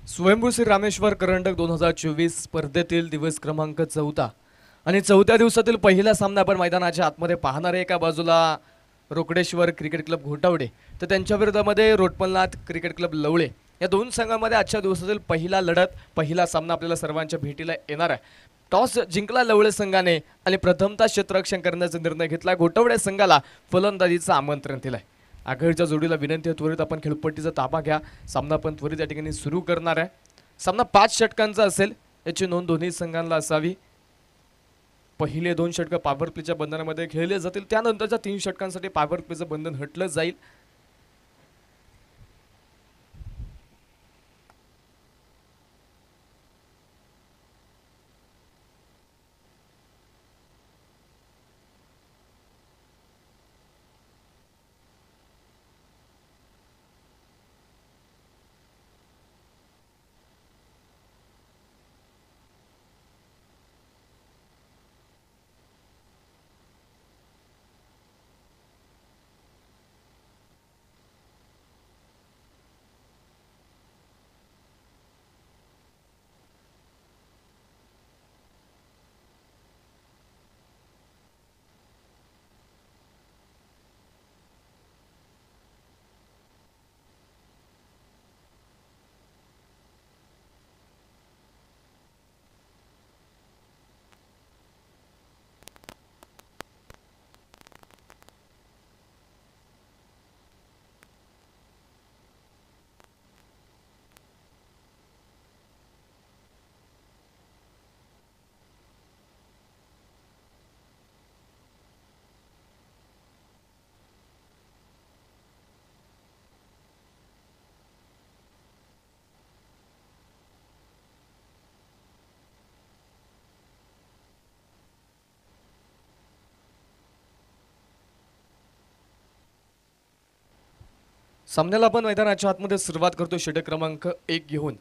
स्वयंभू श्री रामेश्वर करंडक 2024 स्पर्धेतील दिवस क्रमांक 14 आणि 4थ्या दिवसातील पहिला सामना आपण मैदानाच्या आतमध्ये पाहणार आहे। एका बाजूला रोकडेश्वर क्रिकेट क्लब घोटावडे तर त्यांच्या विरोधामध्ये रोटमलनाथ क्रिकेट क्लब लवळे या दोन संघांमध्ये आजच्या दिवसातील पहिला लढत पहिला सामना आपल्याला सर्वांच्या भेटीला येणार आहे। टॉस जिंकला लवळे संघाने आणि प्रथमतः क्षेत्ररक्षण करण्याचा निर्णय घेतला। घोटावडे संघाला फलंदाजीचं आमंत्रण दिलंय। आघाडीच्या जोडीला विनंती आहे त्वरित आपण खेळपट्टीचा ताबा घ्या। सामना आपण त्वरित या ठिकाणी सुरू करणार आहे। सामना 5 षटकांचा असेल याची नोंद दोन्ही संघांना असावी। पहिले 2 षटक पॉवर प्लेच्या बंधनामध्ये खेळले जातील, त्यानंतरच्या 3 षटकांसाठी पॉवर प्लेचं बंधन हटलं जाईल। सामन्याला आपण मैदानाच्या आतमध्ये सुरुवात करतो षटक क्रमांक 1 घेऊन।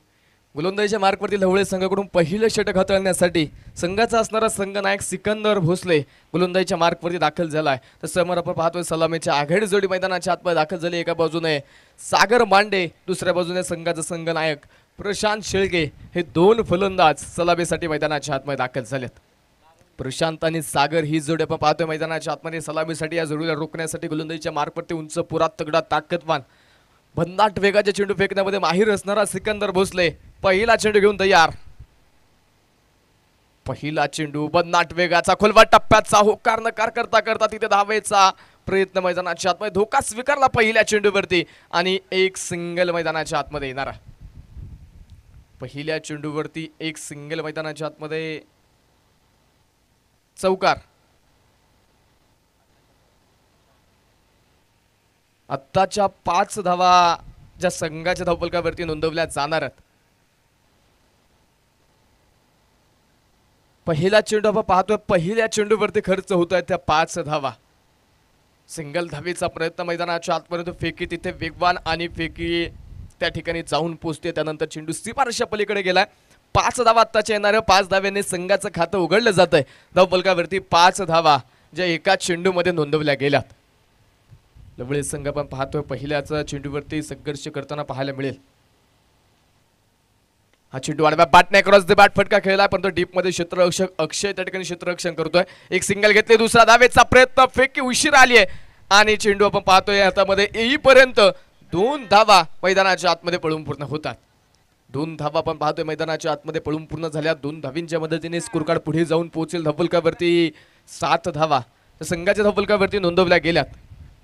गोलंदाजीच्या मार्कवरती लवळे संघाकडून पहिलं षटक हाताळण्यासाठी संघाचा असणारा संघनायक सिकंदर भोसले गोलंदाजीच्या मार्कवरती दाखल झालाय। तर समोर आपण पाहतोय सलामीच्या आघाडी जोडी मैदानाच्या आतमध्ये दाखल झाली। एका बाजूने सागर मांडे, दुसऱ्या बाजूने संघाचा संघनायक प्रशांत शेळके हे दोन फलंदाज सलामीसाठी मैदानाच्या आतमध्ये दाखल झालेत। प्रशांत आणि सागर ही जोडी आपण पाहतोय मैदानाच्या आतमध्ये सलामीसाठी। या जोडीला रोखण्यासाठी गोलंदाजीच्या मार्कवरती उंच पुरात तगडा ताकदवान भन्नाट वेगाचे चेंडू फेकण्यामध्ये माहिर असणारा सिकंदर भोसले पहिला चेंडू घेऊन तयार। पहिला चेंडू भन्नाट वेगाचा खोलवा टप्प्याचा होकार नकार करता करता तिथे धावेचा प्रयत्न मैदानाच्या आतमध्ये धोका स्वीकारला पहिल्या चेंडूवरती आणि एक सिंगल मैदानाच्या आतमध्ये येणार। पहिल्या चेंडूवरती एक सिंगल मैदानाच्या आतमध्ये चौकार। आत्ताच्या 5 धावा ज्या संघाच्या धावफलकावरती नोंदवल्या जाणार आहेत। पहिला चेंडू आपण पाहतोय, पहिल्या चेंडूवरती खर्च होत आहेत त्या 5 धावा। सिंगल धावेचा प्रयत्न मैदानाच्या आतपर्यंत फेकी तिथे वेगवान आणि फेकी त्या ठिकाणी जाऊन पोहोचते, त्यानंतर चेंडू सीमारेषा पलीकडे गेलाय। 5 धावा आत्ताच्या येणाऱ्या 5 धाव्यांनी संघाचं खातं उघडलं जात आहे। धावफलकावरती 5 धावा ज्या एका चेंडूमध्ये नोंदवल्या गेल्यात। लवळे संघ आपण पाहतोय पहिल्याच चेंडूवरती संघर्ष करताना पाहायला मिळेल। हा चेंडू आडव्या बॅटने क्रॉस द बॅट फटका खेळला, पण तो डीप मध्ये क्षेत्ररक्षक अक्षय त्या ठिकाणी क्षेत्ररक्षण करतोय। एक सिंगल घेतले, दुसरा धावेचा प्रयत्न, फेकी उशीर आली आहे आणि चेंडू आपण पाहतोय हातामध्ये येईपर्यंत 2 धावा मैदानाच्या आतमध्ये पळून पूर्ण होतात। 2 धावा आपण पाहतोय मैदानाच्या आतमध्ये पळून पूर्ण झाल्या। 2 धावींच्या मदतीने स्कोर कार्ड पुढे जाऊन पोहोचेल। धावफलकावरती 7 धावा तर संघाच्या धावफलकावरती नोंदवल्या गेल्यात।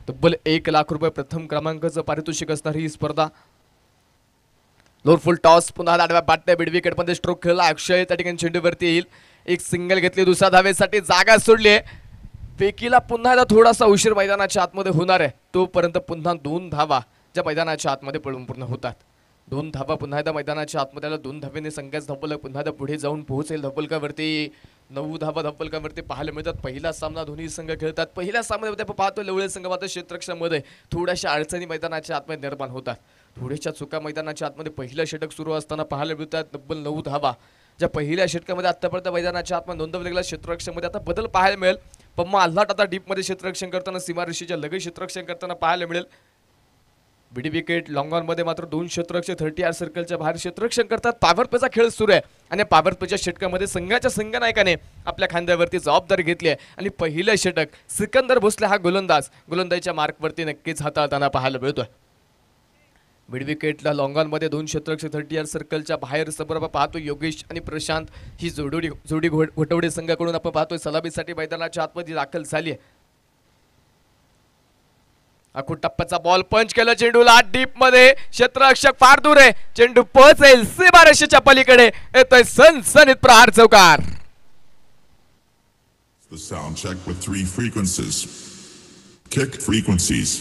तब्बल 1 लाख रुपये प्रथम क्रमांकाचं पारितोषिक असणार ही स्पर्धा। लोअरफुल टॉस पुन्हा आडव्या बॅटने मिड विकेट मध्ये स्ट्रोक खेळला। अक्षय त्या ठिकाणी चेंडूवरती येईल, एक सिंगल घेतली, दुसऱ्या धावेसाठी जागा सोडली। फेकीला पुन्हा एकदा थोडासा उशीर मैदानाच्या आतमध्ये होणार आहे, तोपर्यंत पुन्हा 2 धावा ज्या मैदानाच्या आतमध्ये पळून पूर्ण होतात। 2 धावा पुन्हा एकदा मैदानाच्या आतमध्ये 2 धावेने संघाचं धावफलक पुन्हा एकदा पुढे जाऊन पोहोचेल। धावफलकावरती 9 धावा धावफलकावरती पाहायला मिळतात। पहिला सामना दोन्ही संघ खेळतात। पहिल्या सामन्यामध्ये आपण पाहतो लवळे संघ मात्र क्षेत्ररक्षणामध्ये थोड्याशा अडचणी मैदानाच्या आतमध्ये निर्माण होतात। थोड्याशा चुका मैदानाच्या आतमध्ये पहिलं षटक सुरू असताना पाहायला मिळतात। तब्बल 9 धावा ज्या पहिल्या षटकामध्ये आतापर्यंत मैदानाच्या आतमध्ये नोंदवल्या गेल्या क्षेत्ररक्षणामध्ये आता बदल पाहायला मिळेल। पम्मा आल्हाट आता डीप मध्ये क्षेत्ररक्षण करताना सीमारेषेच्या लगेच क्षेत्ररक्षण करताना पाहायला मिळेल। बिडी विकेट लॉंग ऑन मध्ये मात्र 2 क्षेत्ररक्षक 30 यार्ड सर्कलच्या बाहेर क्षेत्ररक्षण करतात. पॉवर प्लेचा खेळ सुरू आहे आणि पॉवर प्लेच्या षटकामध्ये संघाच्या संघनायकाने आपल्या खांद्यावरती जबाबदारी घेतली आहे आणि पहिलं षटक सिकंदर भोसले हा गोलंदाजीच्या मार्कवरती नक्कीच हाताळताना पाहायला मिळतोय. मिड विकेटला लॉंग ऑन मध्ये 2 क्षेत्ररक्षक 30 यार्ड सर्कलच्या बाहेर समोर पाहतो योगेश आणि प्रशांत ही जोडी घोटवडे संघाकडून आपण पाहतोय सलामीसाठी मैदानाच्या आतमध्ये दाखल झाली आहे. अखूट टप्प्याचा बॉल पंच केला चेंडूला डीप मध्ये क्षेत्ररक्षक फार दूर आहे चेंडू पोहोचेल सीमारेषेच्या पलीकडे येतोय सनसनीत प्रहार चौकार. The sound check with 3 frequencies. Kick frequencies.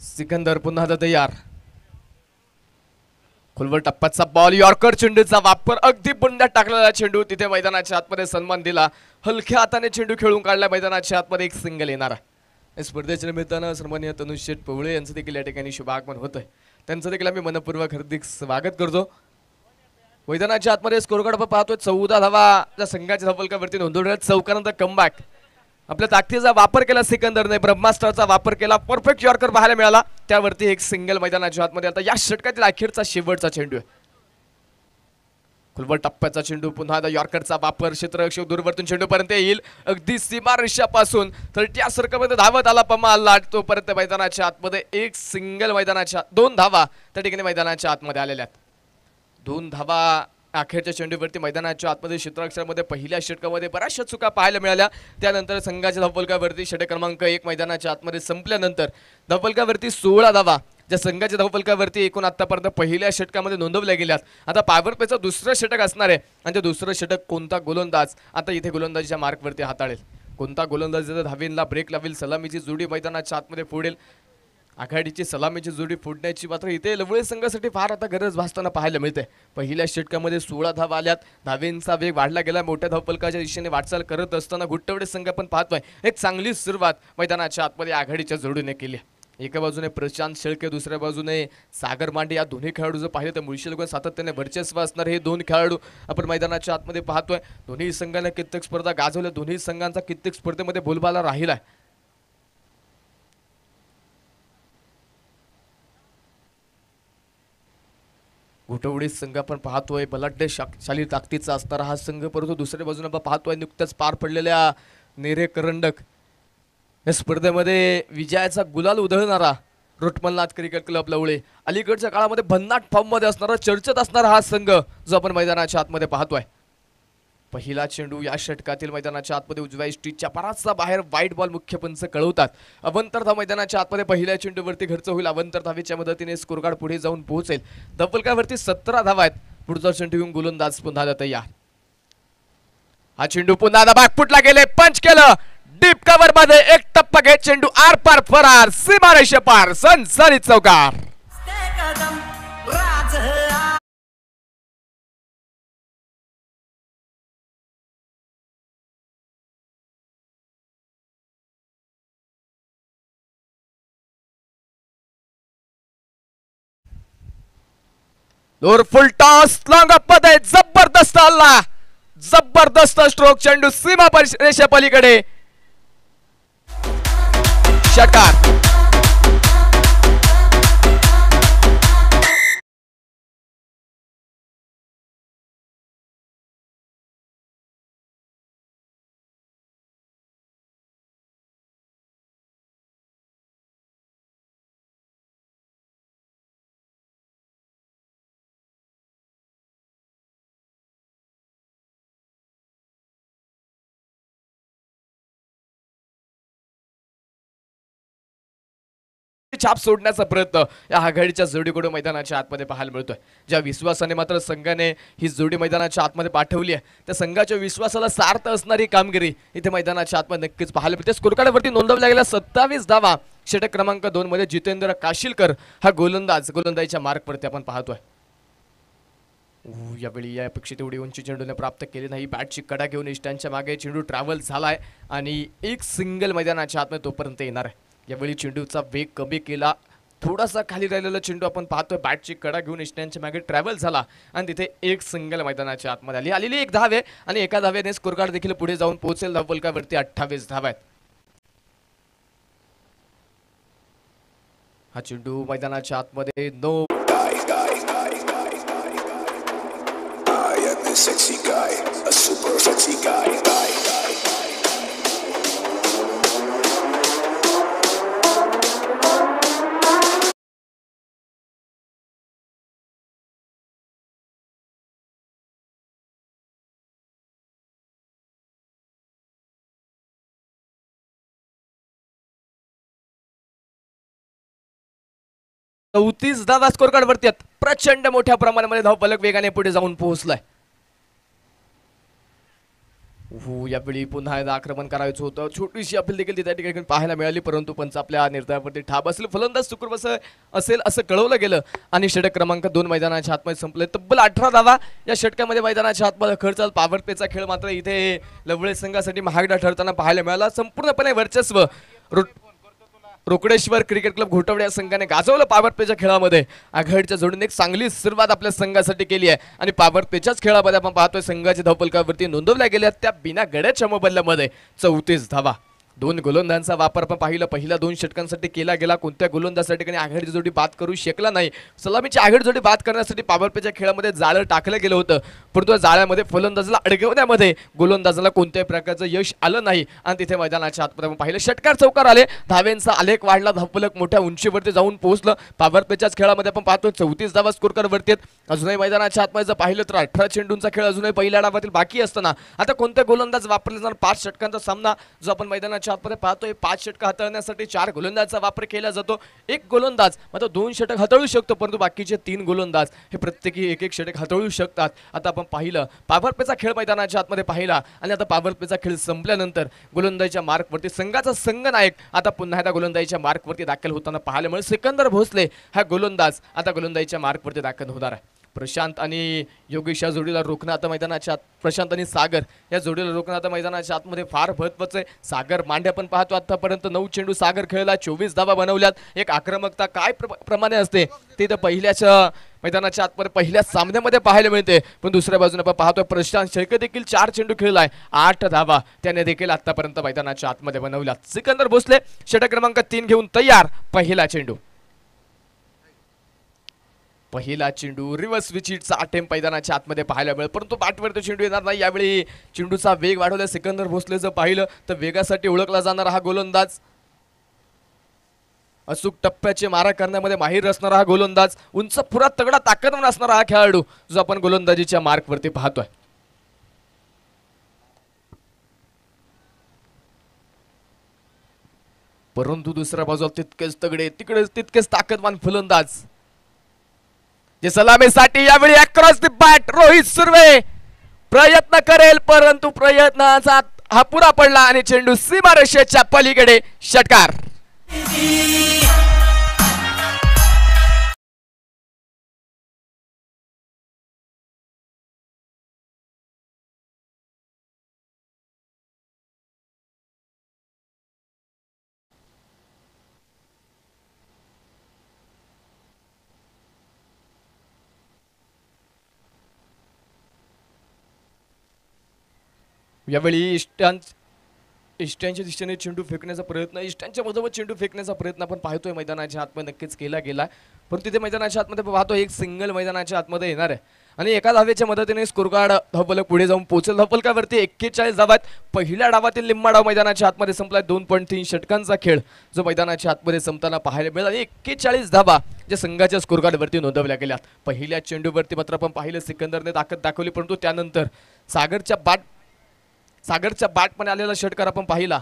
Sikandar पुन्हा तयार. खोलवर टप्प्याचा बॉल यॉर्कर चेंडूचा वापर अगदी बुंड्यात टाकलेला चेंडू तिथे मैदानाच्या आतमध्ये सन्मान दिला. हलक्या हाताने चेंडू खेळून काढला. मैदानाच्या आतमध्ये एक सिंगल येणार आहे. स्पर्धेच्या निमित्तानं सन्माननीय तनुज शेठ पवळे यांचं देखील या ठिकाणी शुभागमन होतंय. त्यांचं देखील आम्ही मनपूर्वक हार्दिक स्वागत करतो. मैदानाच्या आतमध्ये स्कोर कार्ड पाहतोय 14 धावा या संघाच्या धावफलकावरती नोंदवण्यात. चौकानंतर कमबॅक आपल्या ताकदीचा वापर केला सिकंदरने. ब्रह्मास्त्राचा वापर केला. परफेक्ट यॉर्कर पाहायला मिळाला. त्यावरती एक सिंगल मैदानाच्या आतमध्ये. आता या षटकातील अखेरचा शेवटचा चेंडू आहे. खुलवट टप्प्याचा चेंडू पुन्हा यॉर्करचा वापर. क्षेत्ररक्षक दूरवरतून चेंडू पर्यंत येईल अगदी सीमारेषापासून 30 सर्कलमध्ये धावत आला पमाल तोपर्यंत मैदानाच्या आतमध्ये एक सिंगल मैदानाच्या 2 धावा त्या ठिकाणी मैदानाच्या आतमध्ये आलेल्या आहेत. 2 धावा अखेरच्या चेंडूवरती मैदानाच्या आतमध्ये क्षेत्ररक्षणामध्ये पहिल्या षटकामध्ये बऱ्याचशा चुका पाहायला मिळाल्या. त्यानंतर संघाच्या धावफलकावरती षटक क्रमांक 1 मैदानाच्या आतमध्ये संपल्यानंतर धावफलकावरती 16 धावा ज्या संघाच्या धावफलकावरती एकूण आतापर्यंत पहिल्या षटकामध्ये नोंदवल्या गेल्यात. आता पॉवर प्लेचं दुसरं षटक असणार आहे आणि ते दुसरं षटक कोणता गोलंदाज आता इथे गोलंदाजीच्या मार्कवरती हाताळेल. कोणता गोलंदाज धावेंना ब्रेक लावेल. सलामीची जोडी मैदानाच्या आतमध्ये फोडेल. आघाडीची सलामीची जोडी फोडण्याची मात्र इथे लवळे संघासाठी फार आता गरज भासताना पाहायला मिळते. पहिल्या षटकामध्ये 16 धावा आल्यात. धावेंचा वेग वाढला गेला. मोठ्या धावफलकाच्या दिशेने वाटचाल करत असताना गुट्टवडे संघ आपण पाहतोय एक चांगली सुरुवात मैदानाच्या आतमध्ये आघाडीच्या जोडीने केली. एका बाजूने प्रशांत शेळके दुसऱ्या बाजूने सागर मांडे या दोन्ही खेळाडू जर पाहिले तर मुळशीलगुण सातत्याने वर्चस्व असणार हे 2 खेळाडू आपण मैदानाच्या आतमध्ये पाहतोय. दोन्ही संघाने कित्येक स्पर्धा गाजवल्या. दोन्ही संघांचा कित्येक स्पर्धेमध्ये बोलबाला राहिला. घोटवडी संघ आपण पाहतोय बलाढ्य शाली ताकदीचा असणारा हा संघ. परंतु दुसऱ्या बाजूने आपण पाहतोय नुकत्याच पार पडलेल्या नेरे करंडक या स्पर्धेमध्ये विजयाचा गुलाल उधळणारा रोटमलनाथ क्रिकेट क्लब लवळे. अलीकडच्या काळामध्ये भन्नाट फॉर्म मध्ये असणारा चर्चेत असणारा हा संघ जो आपण मैदानाच्या आतमध्ये पाहतोय. पहिला चेंडू या षटकातील मैदानाच्या आतमध्ये उजव्या स्ट्रीटच्या बराचसा बाहेर वाईट बॉल मुख्य पंच कळवतात. अवंतर धाव मैदानाच्या आतमध्ये पहिल्या चेंडूवरती घरचं होईल. अवंतर धावेच्या मदतीने स्कोर कार्ड पुढे जाऊन पोहोचेल. धावफलकावरती 17 धावा आहेत. पुढचा चेंडू घेऊन गोलंदाज पुन्हा तयार. हा चेंडू पुन्हा बॅकफुटला गेले. पंच केलं डीप कव्हर मध्ये. एक टप्पा घेत चेंडू आर पार फरार. सीमारेषे पार. सनसनीत चौकार. दूर फुल टॉस लॉंग अप मध्ये जबरदस्त हल्ला. जबरदस्त स्ट्रोक. चेंडू सीमा रेषे पलीकडे. षटकार. छाप सोडण्याचा प्रयत्न या आघाडीच्या जोडीकडून मैदानाच्या आतमध्ये पाहायला मिळतोय. ज्या विश्वासाने मात्र संघाने ही जोडी मैदानाच्या आतमध्ये पाठवली आहे त्या संघाच्या विश्वासाला सार्थ असणारी कामगिरी इथे मैदानाच्या आतमध्ये नक्कीच पाहायला मिळते. स्कोर कार्डवरती नोंदवल्या गेल्या 27 धावा. षटक क्रमांक 2 मध्ये जितेंद्र काशिलकर हा गोलंदाजीच्या मार्कवरती आपण पाहतोय. यावेळी या अपेक्षित एवढी उंची चेंडूने प्राप्त केली नाही. बॅटची कडा घेऊन इष्टांच्या मागे चेंडू ट्रॅव्हल झालाय आणि एक सिंगल मैदानाच्या आतमध्ये तोपर्यंत येणार आहे. यावेळी चेंडूचा वेग कमी केला, थोडासा खाली राहिलेला चेंडू आपण पाहतोय बॅटची कडा घेऊन इष्टांच्या मागे ट्रॅव्हल झाला आणि तिथे एक सिंगल मैदानाच्या आतमध्ये आलेली एक धाव आहे आणि एका धावेने स्कोर कार्ड देखील पुढे जाऊन पोहोचेल. धावफलकावरती 28 धावा आहेत. हा चेंडू मैदानाच्या आतमध्ये no. I am a sexy guy, a super sexy guy. 34 धावा स्कोर कार्ड वरती आहेत. प्रचंड मोठ्या प्रमाणामध्ये धावफलक वेगाने पुढे जाऊन पोहोचलाय. हो, यावेळी पुन्हा एकदा आक्रमण करायचं होतं. छोटीशी अपील देखील त्या ठिकाणी पाहायला मिळाली, परंतु पंच आपल्या निर्धारावरती ठाम असेल. फलंदाज सुखरूप असेल असं कळवलं गेलं आणि षटक क्रमांक 2 मैदानाच्या आतमध्ये संपले. तब्बल 18 धावा या षटकामध्ये मैदानाच्या आतमध्ये खर्च. पॉवर प्लेचा खेळ मात्र इथे लवळे संघासाठी महागडा ठरताना पाहायला मिळाला. संपूर्णपणे वर्चस्व रोकडेश्वर क्रिकेट क्लब घोटवडे या संघाने गाजवलं पॉवर प्लेच्या खेळामध्ये. आघाडीच्या जोडीने एक चांगली सुरुवात आपल्या संघासाठी केली आहे आणि पॉवर प्लेच्याच खेळामध्ये आपण पाहतोय संघाच्या धावफलकावरती नोंदवल्या गेल्या त्या बिना गड्याच्या मोबदल्यामध्ये 34 धावा. 2 गोलंदाजांचा वापर आपण पाहिलं पहिल्या 2 षटकांसाठी केला गेला. कोणत्या गोलंदाजासाठी काही आघाडीची जोडी बाद करू शकला नाही. सलामीची आघाडी जोडी बाद करण्यासाठी पॉवर प्लेच्या खेळामध्ये जाळं टाकलं गेलं होतं, परंतु या जाळ्यामध्ये फलंदाजाला अडकवण्यामध्ये गोलंदाजाला कोणत्याही प्रकारचं यश आलं नाही आणि तिथे मैदानाच्या आतमध्ये आपण पाहिलं षटकार चौकार आले. धावेंचा आलेख वाढला, धावफलक मोठ्या उंचीवरती जाऊन पोहोचलं. पॉवर प्लेच्याच खेळामध्ये आपण पाहतो 34 धावा स्कोर करवरती आहेत. अजूनही मैदानाच्या आतमध्ये जर पाहिलं तर 18 चेंडूंचा खेळ अजूनही पहिल्या डावातील बाकी असताना आता कोणते गोलंदाज वापरले जाणार. 5 षटकांचा सामना जो आपण मैदानाच्या आतमध्ये पाहतोय. 5 षटक हाताळण्यासाठी 4 गोलंदाजांचा वापर केला जातो. एक गोलंदाज मात्र 2 षटक हाताळू शकतो, परंतु बाकीचे 3 गोलंदाज हे प्रत्येकी एक षटक हाताळू शकतात. आता आपण पाहिलं पॉवर प्लेचा खेळ मैदानाच्या आतमध्ये पाहिला आणि आता पॉवर प्लेचा खेळ संपल्यानंतर गोलंदाजीच्या मार्कवरती संघाचा संघनायक आता पुन्हा एकदा गोलंदाजीच्या मार्कवरती दाखल होताना पाहायला मिळेल. सिकंदर भोसले हा गोलंदाज आता गोलंदाजीच्या मार्कवरती दाखल होणार आहे. प्रशांत आणि योगेश या जोडीला रोखणं आता मैदानाच्या आत, प्रशांत आणि सागर या जोडीला रोखणं आता मैदानाच्या आतमध्ये फार महत्त्वाचं आहे. सागर मांडे आपण पाहतो आतापर्यंत 9 चेंडू सागर खेळला, 24 धावा बनवल्यात. एक आक्रमकता काय प्रमाणे असते ते तर पहिल्याच मैदानाच्या आतमध्ये पहिल्या सामन्यामध्ये पाहायला मिळते, पण दुसऱ्या बाजूने आपण पाहतोय प्रशांत शेळके देखील 4 चेंडू खेळलाय, 8 धावा त्याने देखील आतापर्यंत मैदानाच्या आतमध्ये बनवल्यात. सिकंदर भोसले षटक क्रमांक 3 घेऊन तयार. पहिला चेंडू रिव्हर्स विचिटचा अटेम्प्ट मैदानाच्या आतमध्ये पाहायला मिळेल, परंतु बॅटवर तो चेंडू येणार नाही. यावेळी चेंडूचा वेग वाढवला. सिकंदर भोसले जर पाहिलं तर वेगासाठी ओळखला जाणारा हा गोलंदाज, अचूक टप्प्याचे मारा करण्यामध्ये माहीर असणारा हा गोलंदाज, उंच पुरा तगडा ताकदवान असणारा हा खेळाडू जो आपण गोलंदाजीच्या मार्कवरती पाहतोय. परंतु दुसऱ्या बाजूला तितकेच तगडे तिकडे तितकेच ताकदवान फलंदाज जे सलामीसाठी यावेळी across the bat Rohit Surve प्रयत्न करेल, परंतु प्रयत्नाचा हा पुरा पडला आणि चेंडू सीमारेषेच्या पलीकडे. षटकार. यावेळी इष्टांच्या दिशेने चेंडू फेकण्याचा प्रयत्न, इष्टांच्या मधोमध चेंडू फेकण्याचा प्रयत्न आपण पाहतोय मैदानाच्या आतमध्ये नक्कीच केला गेला, पण तिथे मैदानाच्या आतमध्ये पाहतो एक सिंगल मैदानाच्या आतमध्ये येणार आहे आणि एका धावेच्या मदतीने स्कोर कार्ड धावफलक पुढे जाऊन पोहोचेल. धावफलकावरती 41 धावा आहेत. पहिल्या डावातील लिंबा डाव मैदानाच्या आतमध्ये संपलाय. 2.3 षटकांचा खेळ जो मैदानाच्या आतमध्ये संपताना पाहायला मिळाला आणि 41 धावा ज्या संघाच्या स्कोर कार्डवरती नोंदवल्या गेल्यात. पहिल्या चेंडूवरती मात्र आपण पाहिलं सिकंदरने ताकद दाखवली, परंतु त्यानंतर सागरच्या बॅटमध्ये आलेला षटकार आपण पाहिला.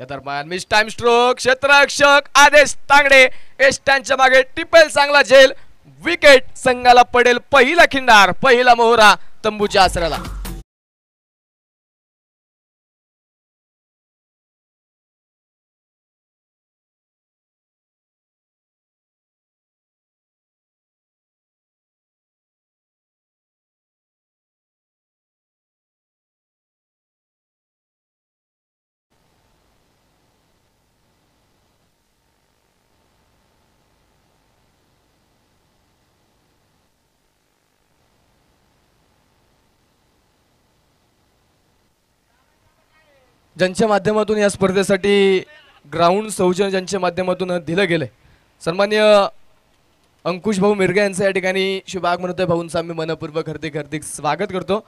या दरम्यान मिस टाइम स्ट्रोक क्षेत्ररक्षक आदेश तांगडे एस्टांच्या मागे टिपेल चांगला झेल, विकेट संघाला पडेल पहिला खिंडार, पहिला मोहरा तंबूच्या आसऱ्याला. ज्यांच्या माध्यमातून या स्पर्धेसाठी ग्राउंड सौजन्य ज्यांच्या माध्यमातून दिलं गेलंय, सन्माननीय अंकुश भाऊ मिरगे यांचं या ठिकाणी शुभाग म्हणतोय. भाऊंचा मी मनपूर्वक हार्दिक हार्दिक स्वागत करतो.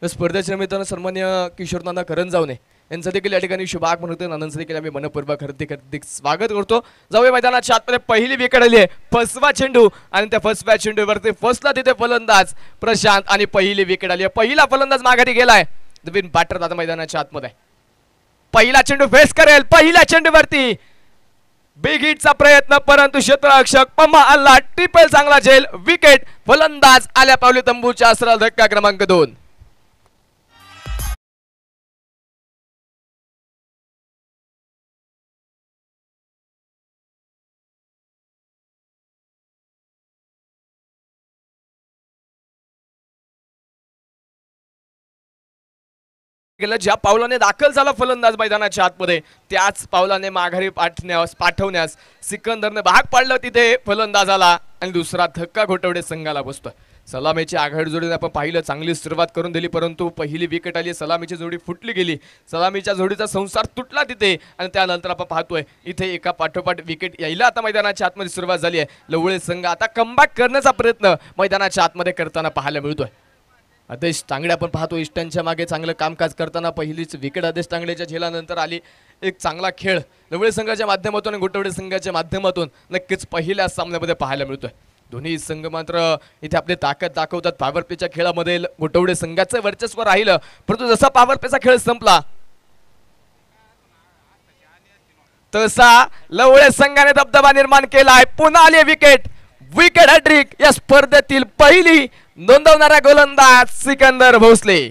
या स्पर्धेच्या निमित्तानं सन्माननीय किशोरनाना करंजावणे यांचं देखील या ठिकाणी शुभाग म्हणतोय. नानांचं देखील आम्ही मनपूर्वक हार्दिक हार्दिक स्वागत करतो. जाऊया मैदानाच्या आतमध्ये. पहिली विकेट आली आहे, फसवा चेंडू आणि त्या फसव्या चेंडूवरती फसला तिथे फलंदाज प्रशांत आणि पहिली विकेट आली आहे. पहिला फलंदाज माघारी गेलाय. नवीन बॅटर आता मैदानाच्या आतमध्ये. पहिला चेंडू फेस करेल, पहिल्या चेंडूवरती बिग हिटचा प्रयत्न, परंतु क्षेत्ररक्षक पम्मा अल्ला ट्रिपल चांगला झेल, विकेट. फलंदाज आल्या पावली तंबूच्या सरळ धक्का क्रमांक 2. ज्या पावलाने दाखल झाला फलंदाज मैदानाच्या आतमध्ये, त्याच पावलाने माघारी पाठवण्यास सिकंदरने भाग पाडलं. तिथे फलंदाजाला आणि दुसरा धक्का घोटवडे संघाला बसतोय. सलामीची आघाडी जोडीने आपण पाहिलं, चांगली सुरुवात करून दिली, परंतु पहिली विकेट आली, सलामीची जोडी फुटली गेली. सलामीच्या जोडीचा संसार तुटला तिथे आणि त्यानंतर आपण पाहतोय इथे एका पाठोपाठ विकेट यायला आता मैदानाच्या आतमध्ये सुरुवात झाली आहे. लवळे संघ आता कमबॅक करण्याचा प्रयत्न मैदानाच्या आतमध्ये करताना पाहायला मिळतोय. आदेश तांगडे आपण पाहतो इष्टांच्या मागे चांगलं कामकाज करताना पहिलीच विकेट आदेश तांगडेच्या झेलानंतर आली. एक चांगला खेळ लवळे संघाच्या माध्यमातून आणि गोटवडे संघाच्या माध्यमातून नक्कीच पहिल्या सामन्यामध्ये पाहायला मिळतोय. दोन्ही संघ मात्र इथे आपली ताकद दाखवतात. पॉवर प्लेच्या खेळामध्ये गोटवडे संघाचं वर्चस्व राहिलं, परंतु जसा पॉवर प्लेचा खेळ संपला तसा लवळे संघाने दबदबा निर्माण केलाय. पुन्हा आली विकेट, विकेट हॅट्रिक या स्पर्धेतील पहिली नोंदवणारा गोलंदाज सिकंदर भोसले.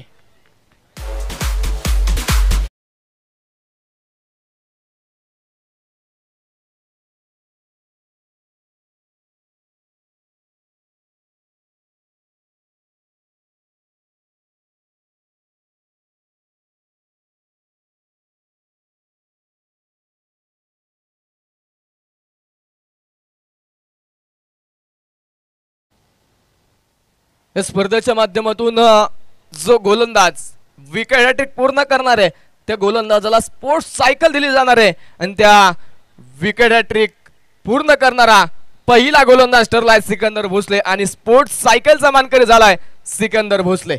या स्पर्धेच्या माध्यमातून जो गोलंदाज विकेट हॅट्रिक पूर्ण करणार आहे त्या गोलंदाजाला स्पोर्ट्स सायकल दिली जाणार आहे आणि त्या विकेट हॅट्रिक पूर्ण करणारा पहिला गोलंदाज ठरलाय सिकंदर भोसले आणि स्पोर्ट्स सायकलचा मानकरी झालाय सिकंदर भोसले.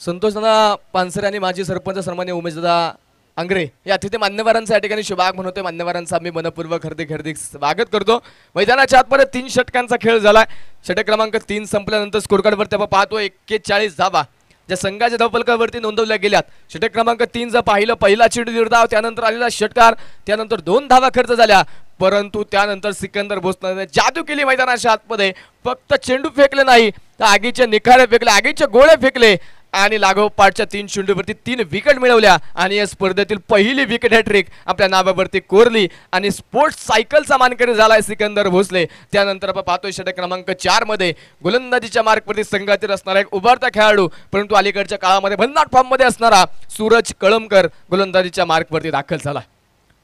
संतोष दादा पानसरे आणि माजी सरपंच सन्मान्य उमेशदादा आंग्रे या अतिथी मान्यवरांचा या ठिकाणी शुभाग म्हणतोय. मान्यवरांचा आम्ही मनपूर्वक हार्दिक हार्दिक स्वागत करतो. मैदानाच्या आतमध्ये 3 षटकांचा खेळ झालाय. षटक क्रमांक 3 संपल्यानंतर स्कोर कार्डवरती आपण पाहतो 41 धावा ज्या संघाच्या धावफलकावरती नोंदवल्या गेल्यात. षटक क्रमांक 3 जर पाहिलं, पहिला चेंडू निर्धाव, त्यानंतर आलेला षटकार, त्यानंतर 2 धावा खर्च झाल्या, परंतु त्यानंतर सिकंदर भोसलेने जादू केली मैदानाच्या आतमध्ये. फक्त चेंडू फेकले नाही, तर आगीचे निखारे फेकले, आगीचे गोळे फेकले आणि लागोपाठच्या 3 चेंडूवरती 3 विकेट मिळवल्या आणि या स्पर्धेतील पहिली विकेट हॅट्रिक आपल्या नावावरती कोरली आणि स्पोर्ट्स सायकलचा मानकरी झालाय सिकंदर भोसले. त्यानंतर आपण पाहतोय षटक क्रमांक 4 मध्ये गोलंदाजीच्या मार्कवरती संघातील असणारा एक उभारता खेळाडू, परंतु अलीकडच्या काळामध्ये भन्नाट फॉर्म मध्ये असणारा सूरज कळमकर गोलंदाजीच्या मार्कवरती दाखल झाला.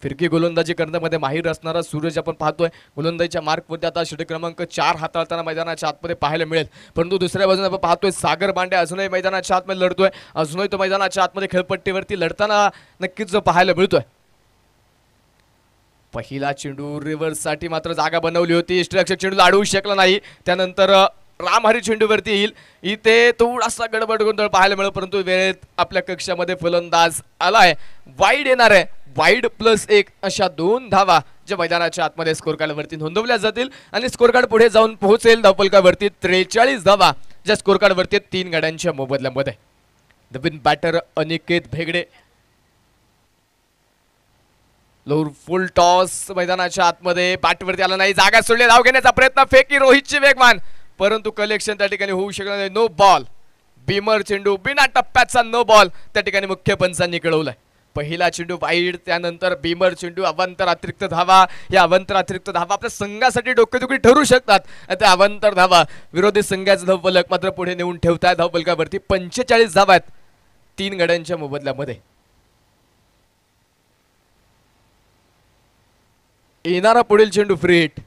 फिरकी गोलंदाजी करण्यामध्ये माहीर असणारा सूरज आपण पाहतोय गोलंदाजीच्या मार्कवरती आता षटक क्रमांक 4 हाताळताना मैदानाच्या आतमध्ये पाहायला मिळेल. परंतु दुसऱ्या बाजूने आपण पाहतोय सागर बांडे अजूनही मैदानाच्या आतमध्ये लढतोय, अजूनही तो मैदानाच्या आतमध्ये खेळपट्टीवरती लढताना नक्कीच जो पाहायला मिळतोय. पहिला चेंडू रिव्हर्स साठी मात्र जागा बनवली होती, इष्टरक्षक चेंडू अडवू शकला नाही. त्यानंतर रामहरी चेंडूवरती येईल, इथे थोडासा गडबड गोंधळ पाहायला मिळेल, परंतु वेळेत आपल्या कक्षामध्ये फलंदाज आलाय. वाईड येणार आहे, वाईड +1 अशा 2 धावा ज्या मैदानाच्या आतमध्ये स्कोर कार्डवरती नोंदवल्या जातील आणि स्कोर कार्ड पुढे जाऊन पोहोचेल धावफलकावरती 43 धावा ज्या स्कोर कार्डवरती 3 गाड्यांच्या मोबदल्यामध्ये. नवीन batter Aniket Bhegade, lower full toss मैदानाच्या आतमध्ये, बॅटवरती आला नाही, जागा सोडली, धाव घेण्याचा प्रयत्न, फेकी रोहितची वेगवान, परंतु कलेक्शन त्या ठिकाणी होऊ शकलं नाही. नो बॉल, बीमर चेंडू, बिना टप्प्याचा नो बॉल त्या ठिकाणी मुख्य पंचांनी कळवलाय. पहिला चेंडू वाईड, त्यानंतर बीमर चेंडू, अवांतर अतिरिक्त धावा. या अवांतर अतिरिक्त धावा आपल्या संघासाठी डोकेदुखी ठरू शकतात. त्या अवांतर धावा विरोधी संघाचा धावफलक मात्र पुढे नेऊन ठेवताय. धावफलकावरती 45 धावा आहेत 3 गड्यांच्या मोबदल्यामध्ये. येणारा पुढील चेंडू फ्री हिट,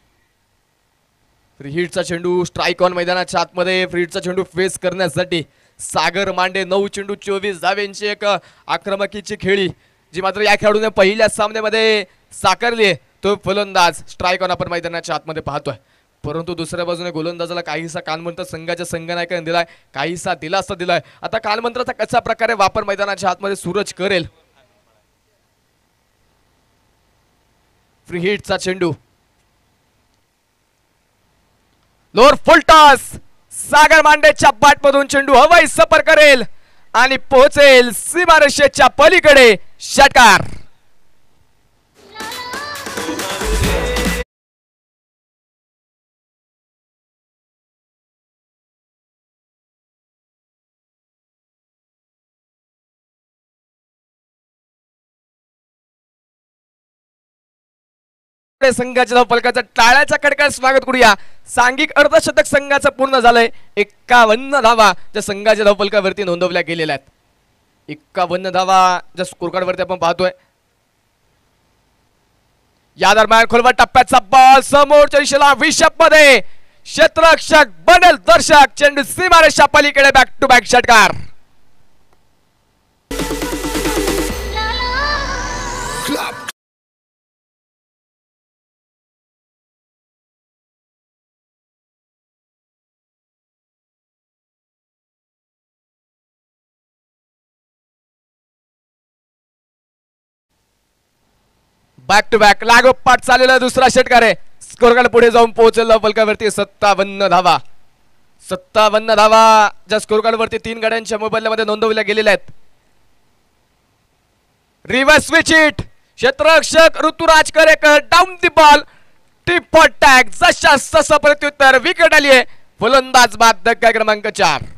फ्री हिटचा चेंडू स्ट्राईक ऑन मैदानाच्या आतमध्ये. फ्री हिटचा चेंडू फेस करण्यासाठी सागर मांडे 9 चेंडू 24 धावेंची एक आक्रमकीची खेळी जी मात्र या खेळाडूने पहिल्या सामन्यामध्ये साकारली आहे. तो फलंदाज स्ट्राईक ऑन आपण मैदानाच्या आतमध्ये पाहतोय. परंतु दुसऱ्या बाजूने गोलंदाजाला काहीसा कानमंत्र संघाच्या संघनायकाने दिलाय, काहीसा दिलासा दिलाय. आता कानमंत्राचा कशा प्रकारे वापर मैदानाच्या आतमध्ये सूरज करेल. फ्री हिटचा चेंडू लोअर फुल टॉस. सागर मांडेच्या बॅट मधून चेंडू हवाई सफर करेल आणि पोहोचेल सीमारेषेच्या पलीकडे. षटकार. संघाच्या धावफलकाचं टाळ्याच्या कडकड स्वागत करूया. सांघिक अर्धशतक संघाचं पूर्ण झालंय. 51 धावा ज्या संघाच्या धावफलकावरती नोंदवल्या गेलेल्या आहेत. 51 धावा ज्या स्कोर कार्ड वरती आपण पाहतोय. या दरम्यान खोलवर टप्प्याचा बॉल समोरच्या दिशेला विषप मध्ये क्षेत्ररक्षक बनेल दर्शक. चेंडू सीमारेषा पलीकडे. बॅक टू बॅक षटकार. बॅक टू बॅक लागोपाठ चाललेला दुसरा षटकार आहे. स्कोर कार्ड पुढे जाऊन पोहोचलेला फलकावरती 57 धावा. 57 धावा ज्या स्कोर कार्ड वरती 3 गाड्यांच्या मोबदल्यामध्ये नोंदवल्या गेलेल्या आहेत. Reverse switch hit. क्षेत्ररक्षक Ruturaj Karekar down the ball. Tit for tat. जशा तसं प्रत्युत्तर. विकेट आली आहे. फलंदाज बाद धक्का क्रमांक 4.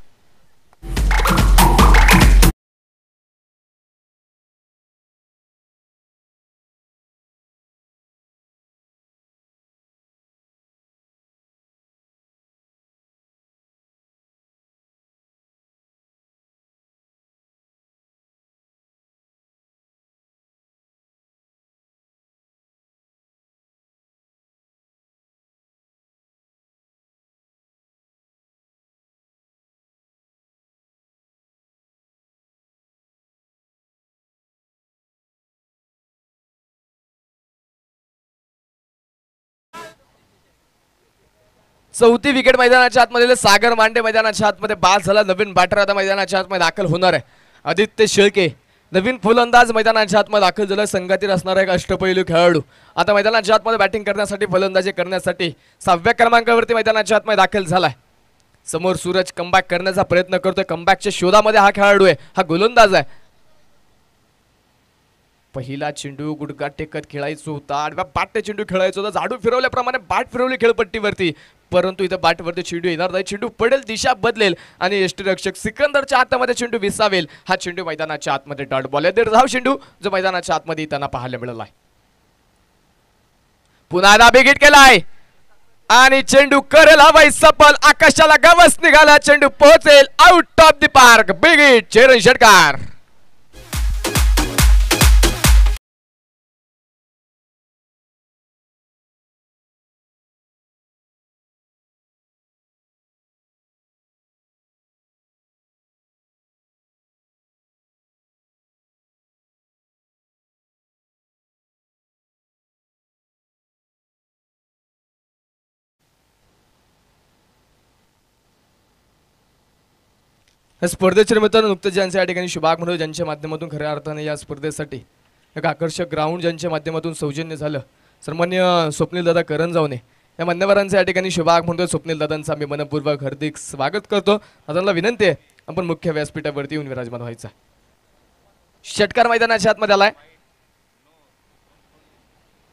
चौथी विकेट मैदानाच्या आतमध्ये. सागर मांडे मैदानाच्या आतमध्ये बाद झाला. नवीन बॅटर आता मैदानाच्या आतमध्ये दाखल होणार आहे. आदित्य शेळके नवीन फलंदाज मैदानाच्या आतमध्ये दाखल झाला. संघातील असणारा एक अष्टपैलू खेळाडू आता मैदानाच्या आतमध्ये बॅटिंग करण्यासाठी फलंदाजी करण्यासाठी 6व्या क्रमांकावरती मैदानाच्या आतमध्ये दाखल झालाय. समोर सूरज कमबॅक करण्याचा प्रयत्न करतोय. कमबॅकच्या शोधामध्ये हा खेळाडू आहे. हा गोलंदाज आहे. पहिला चेंडू गुडघा टेकत खेळायचो होता. आडव्या बॅटने चेंडू खेळायचा होता. झाडू फिरवल्याप्रमाणे बॅट फिरवली खेळपट्टीवरती. परंतु इथं बॅटवरती चेंडू येणार नाही. चेंडू पडेल, दिशा बदलेल आणि यष्टीरक्षक सिकंदरच्या हातामध्ये चेंडू विसावेल. हा चेंडू मैदानाच्या आतमध्ये डॉट बॉल आहे. 1.5 धाव चेंडू जो मैदानाच्या आतमध्ये त्यांना पाहायला मिळाला आहे. पुन्हा एकदा बिग हिट केलाय आणि चेंडू करेल हवाई सफल. आकाशाला गवस निघाला. चेंडू पोहोचेल out of the park. Big hit. Cheran षटकार. या स्पर्धेच्या निमित्तानं नुकतेच ज्यांच्या या ठिकाणी शुभाग म्हणून ज्यांच्या माध्यमातून खऱ्या अर्थाने या स्पर्धेसाठी एक आकर्षक ग्राउंड ज्यांच्या माध्यमातून सौजन्य झालं. सन्मान्य स्वप्नील दादा करंजावणे या मान्यवरांचं या ठिकाणी शुभाग म्हणून स्वप्नील दादांचं आम्ही मनपूर्वक हार्दिक स्वागत करतो. दादांना विनंती आहे आपण मुख्य व्यासपीठावरती येऊन विराजमान व्हायचा. षटकार मैदानाच्या आतमध्ये आलाय.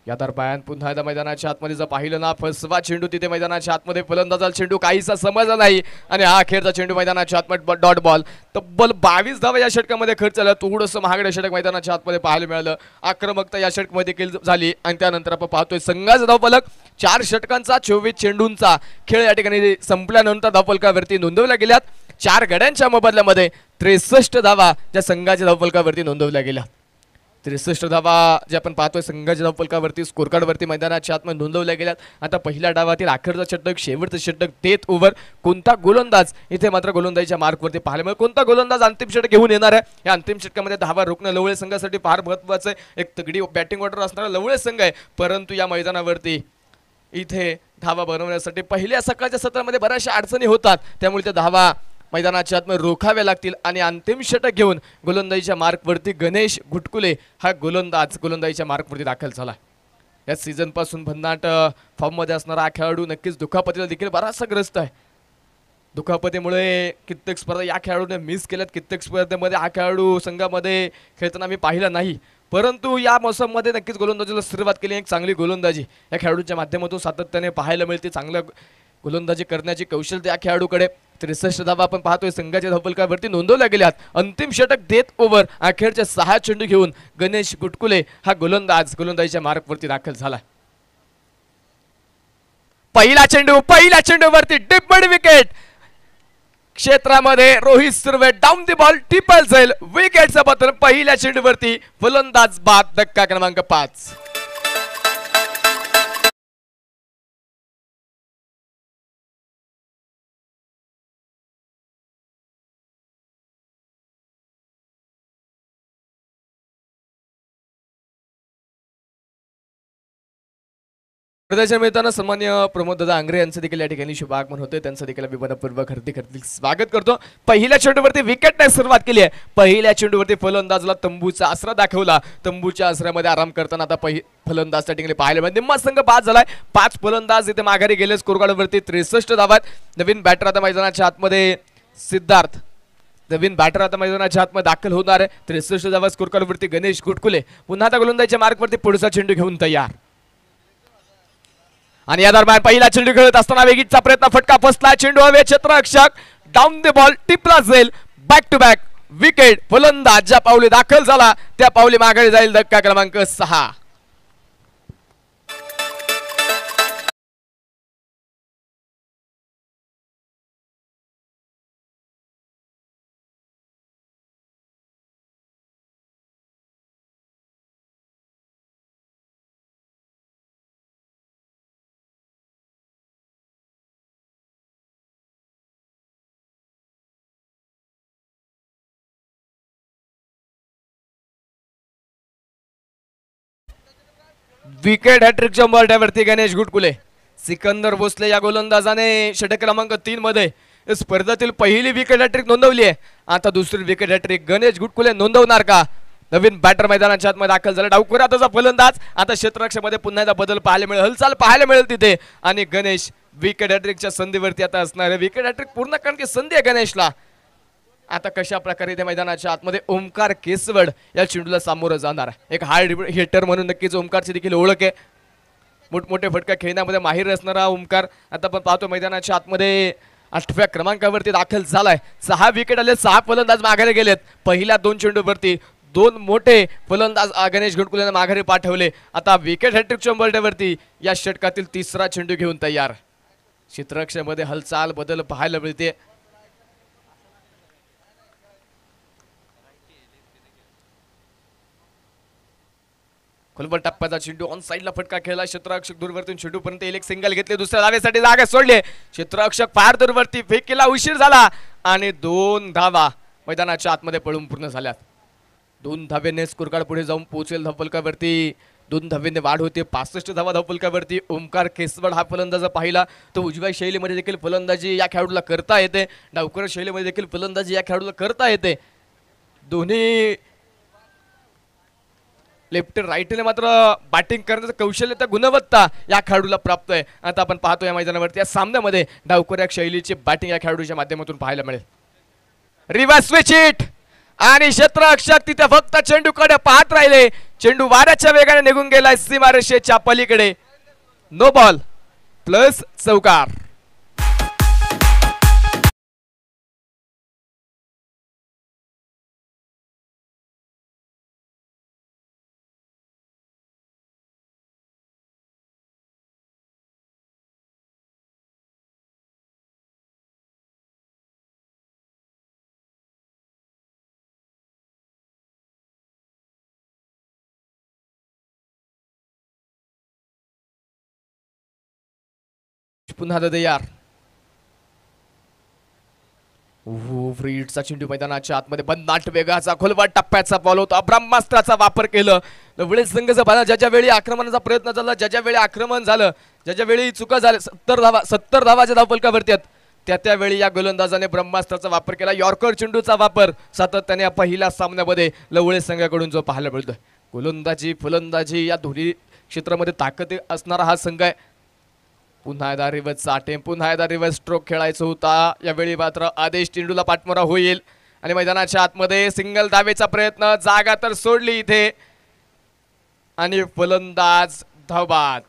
या दरम्यान पुन्हा एकदा मैदानाच्या आतमध्ये जर पाहिलं ना फसवा चेंडू तिथे मैदानाच्या आतमध्ये फलंदाजाला चेंडू काहीसा समजला नाही आणि हा अखेरचा चेंडू मैदानाच्या आतमध्ये डॉट बॉल. तब्बल 22 धावा या षटकामध्ये खर्च झाला. थोडंसं महागडे षटक मैदानाच्या आतमध्ये पाहायला मिळालं. आक्रमकता या षटकामध्ये देखील झाली आणि त्यानंतर आपण पाहतोय संघाचा धावफलक 4 षटकांचा 24 चेंडूंचा खेळ या ठिकाणी संपल्यानंतर धावफलकावरती नोंदवल्या गेल्यात. 4 गड्यांच्या मोबदल्यामध्ये 63 धावा ज्या संघाच्या धावफलकावरती नोंदवल्या गेल्या. 63 धावा जे आपण पाहतोय संघाच्या धावफलकावरती स्कोर कार्डवरती मैदानाच्या आतमध्ये नोंदवल्या गेल्यात. आता पहिल्या डावातील अखेरचा षटक, शेवटचं षटक, डेथ ओव्हर. कोणता गोलंदाज इथे मात्र गोलंदाजीच्या मार्कवरती पाहायला मिळेल, कोणता गोलंदाज अंतिम षटक घेऊन येणार आहे. या अंतिम षटकामध्ये धावा रोखणं लवळे संघासाठी फार महत्त्वाचं आहे. एक तगडी बॅटिंग ऑर्डर असणारा लवळे संघ आहे, परंतु या मैदानावरती इथे धावा बनवण्यासाठी पहिल्या सकाळच्या सत्रामध्ये बऱ्याचशा अडचणी होतात, त्यामुळे त्या धावा मैदानाच्या आतमध्ये रोखाव्या लागतील. आणि अंतिम षटक घेऊन गोलंदाजीच्या मार्कवरती गणेश गुटकुले हा गोलंदाज गोलंदाजीच्या मार्कवरती दाखल झाला. या सीझन पासून भन्नाट फॉर्ममध्ये असणारा हा खेळाडू नक्कीच दुखापतीला देखील बराचसा ग्रस्त आहे. दुखापतीमुळे कित्येक स्पर्धा या खेळाडूने मिस केल्यात. कित्येक स्पर्धेमध्ये हा खेळाडू संघामध्ये खेळताना मी पाहिला नाही, परंतु या मोसममध्ये नक्कीच गोलंदाजीला सुरुवात केली. एक चांगली गोलंदाजी या खेळाडूच्या माध्यमातून सातत्याने पाहायला मिळते. चांगलं गोलंदाजी करण्याची कौशल्य या खेळाडूकडे. 63 धावा आपण पाहतोय संघाच्या धावफलकावरती नोंदवल्या गेल्यात. अंतिम षटक, डेथ ओव्हर, अखेरचे 6 चेंडू घेऊन गणेश गुटकुले हा गोलंदाज गोलंदाजीच्या मार्कवरती दाखल झाला. पहिल्या चेंडूवरती डीप मिड विकेट क्षेत्रामध्ये Rohit Surve down the ball triple जाईल. विकेटचा पतन पहिल्या चेंडूवरती फलंदाज बाद. धक्का क्रमांक 5. प्रदर्शन मिळताना सन्मान्य प्रमोद दादा आंग्रे यांचं देखील या ठिकाणी शुभ आगमन होते. त्यांचं देखील मी मनपूर्वक हार्दिक स्वागत करतो. पहिल्या चेंडूवरती विकेटने सुरुवात केली आहे. पहिल्या चेंडूवरती फलंदाजला तंबूचा आसरा दाखवला. तंबूच्या आसऱ्यामध्ये आराम करताना आता फलंदाज त्या ठिकाणी पाहायला मिळाले. निम्मा संघ बाद झालाय. 5 फलंदाज इथे माघारी गेले. स्कोर कार्डवरती 63 धावा. नवीन बॅटर आता मैदानाच्या आतमध्ये सिद्धार्थ नवीन बॅटर आता मैदानाच्या आतमध्ये दाखल होणार आहे. 63 धावा स्कोर कार्डवरती गणेश गुटकुले पुन्हा आता गोलंदाजीच्या मार्कवरती पुढचा चेंडू घेऊन तयार. आणि या दरम्यान पहिला चेंडू खेळत असताना वेगीचा प्रयत्न, फटका बसला, चेंडू हवे, क्षेत्ररक्षक डाऊन द बॉल टिपला जाईल. Back to back wicket. फलंदाज ज्या पावली दाखल झाला त्या पावली मागे जाईल. धक्का क्रमांक 6. विकेट हॅट्रिकच्या उंबरठ्यावरती गणेश गुटकुले. सिकंदर भोसले या गोलंदाजाने षटक क्रमांक 3 मध्ये स्पर्धेतील पहिली विकेट हॅट्रिक नोंदवली आहे. आता दुसरी विकेट हॅट्रिक गणेश गुटकुले नोंदवणार का? नवीन बॅटर मैदानाच्या आतमध्ये दाखल झाला. डावखुराचा फलंदाज. आता क्षेत्ररक्षामध्ये पुन्हा एकदा बदल पाहायला मिळेल, हालचाल पाहायला मिळेल तिथे. आणि गणेश विकेट हॅट्रिकच्या संधीवरती आता असणार आहे. विकेट हॅट्रिक पूर्ण करण्याची संधी आहे गणेशला. आता कशा प्रकारे त्या मैदानाच्या आतमध्ये ओमकार केसवड या चेंडूला सामोरं जाणार आहे. एक हार्ड हिटर म्हणून नक्कीच ओमकारची देखील ओळख आहे. मोठमोठे फटका खेळण्यामध्ये माहिर असणारा ओमकार आता आपण पाहतो मैदानाच्या आतमध्ये 8व्या क्रमांकावरती दाखल झालाय. 6 विकेट आले, 6 फलंदाज माघारी गेलेत. पहिल्या 2 चेंडूवरती 2 मोठे फलंदाज गणेश गुटकुलेने माघारी पाठवले. आता विकेट हॅट्रिकच्या उंबरठ्यावरती या षटकातील 3रा चेंडू घेऊन तयार. क्षेत्ररक्षामध्ये हालचाल बदल पाहायला मिळते. खोलवर टप्प्याचा चेंडू ऑन साइडला फटका खेळला. क्षेत्ररक्षक दूरवरतून चेंडूपर्यंत एक सिंगल घेतले. दुसऱ्या धावेसाठी जागा सोडले. क्षेत्ररक्षक फार दूरवरती फेकीला उशीर झाला आणि 2 धावा मैदानाच्या आतमध्ये पळून पूर्ण झाल्यात. 2 धावेने स्कोर कार्ड पुढे जाऊन पोहोचेल. धावफलकावरती 2 धावेने वाढ होते. 65 धावा धावफलकावरती. ओमकार केसवड हा फलंदाज पाहिला तो उजव्या शैलीमध्ये देखील फलंदाजी या खेळाडूला करता येते. डावखुरा शैलीमध्ये देखील फलंदाजी या खेळाडूला करता येते. दोन्ही लेफ्ट राईटने मात्र बॅटिंग करण्याचं कौशल्य, त्या गुणवत्ता या खेळाडूला प्राप्त आहे. आता आपण पाहतो या मैदानावरती या सामन्यामध्ये डावखुऱ्या शैलीची बॅटिंग या खेळाडूच्या माध्यमातून पाहायला मिळेल. रिव्हर्स स्विच हिट आणि क्षेत्ररक्षक तिथे फक्त चेंडूकडे पाहत राहिले. चेंडू वाऱ्याच्या वेगाने निघून गेलाय सीमारेषेच्या पलीकडे. नो बॉल प्लस चौकार. पुन्हा तयार. फ्रीडचा चेंडू मैदानाच्या आतमध्ये बंदाट वेगाचा खोलवा टप्प्याचा बॉल होता. ब्रह्मास्त्राचा वापर केलं. लवळेच संघाचा बाला ज्या वेळी आक्रमणाचा प्रयत्न झाला, ज्या वेळी आक्रमण झालं, ज्या वेळी चुका झाल्या, 70 धावाच्या धावफलकावरती आहेत, त्यावेळी या गोलंदाजाने ब्रह्मास्त्राचा वापर केला. यॉर्कर चेंडूचा वापर सातत्याने या पहिल्या सामन्यामध्ये लवळे संघाकडून जो पाहायला मिळतोय. गोलंदाजी फलंदाजी या दोन्ही क्षेत्रामध्ये ताकद असणारा हा संघ आहे. पुन्हा एकदा रिव्हर्सचा अटेम्प्ट, पुन्हा एकदा रिव्हर्स स्ट्रोक खेळायचा होता. यावेळी मात्र आदेश चेंडूला पाठमोरा होईल आणि मैदानाच्या आतमध्ये सिंगल धावेचा प्रयत्न, जागा तर सोडली इथे आणि फलंदाज धावबाद.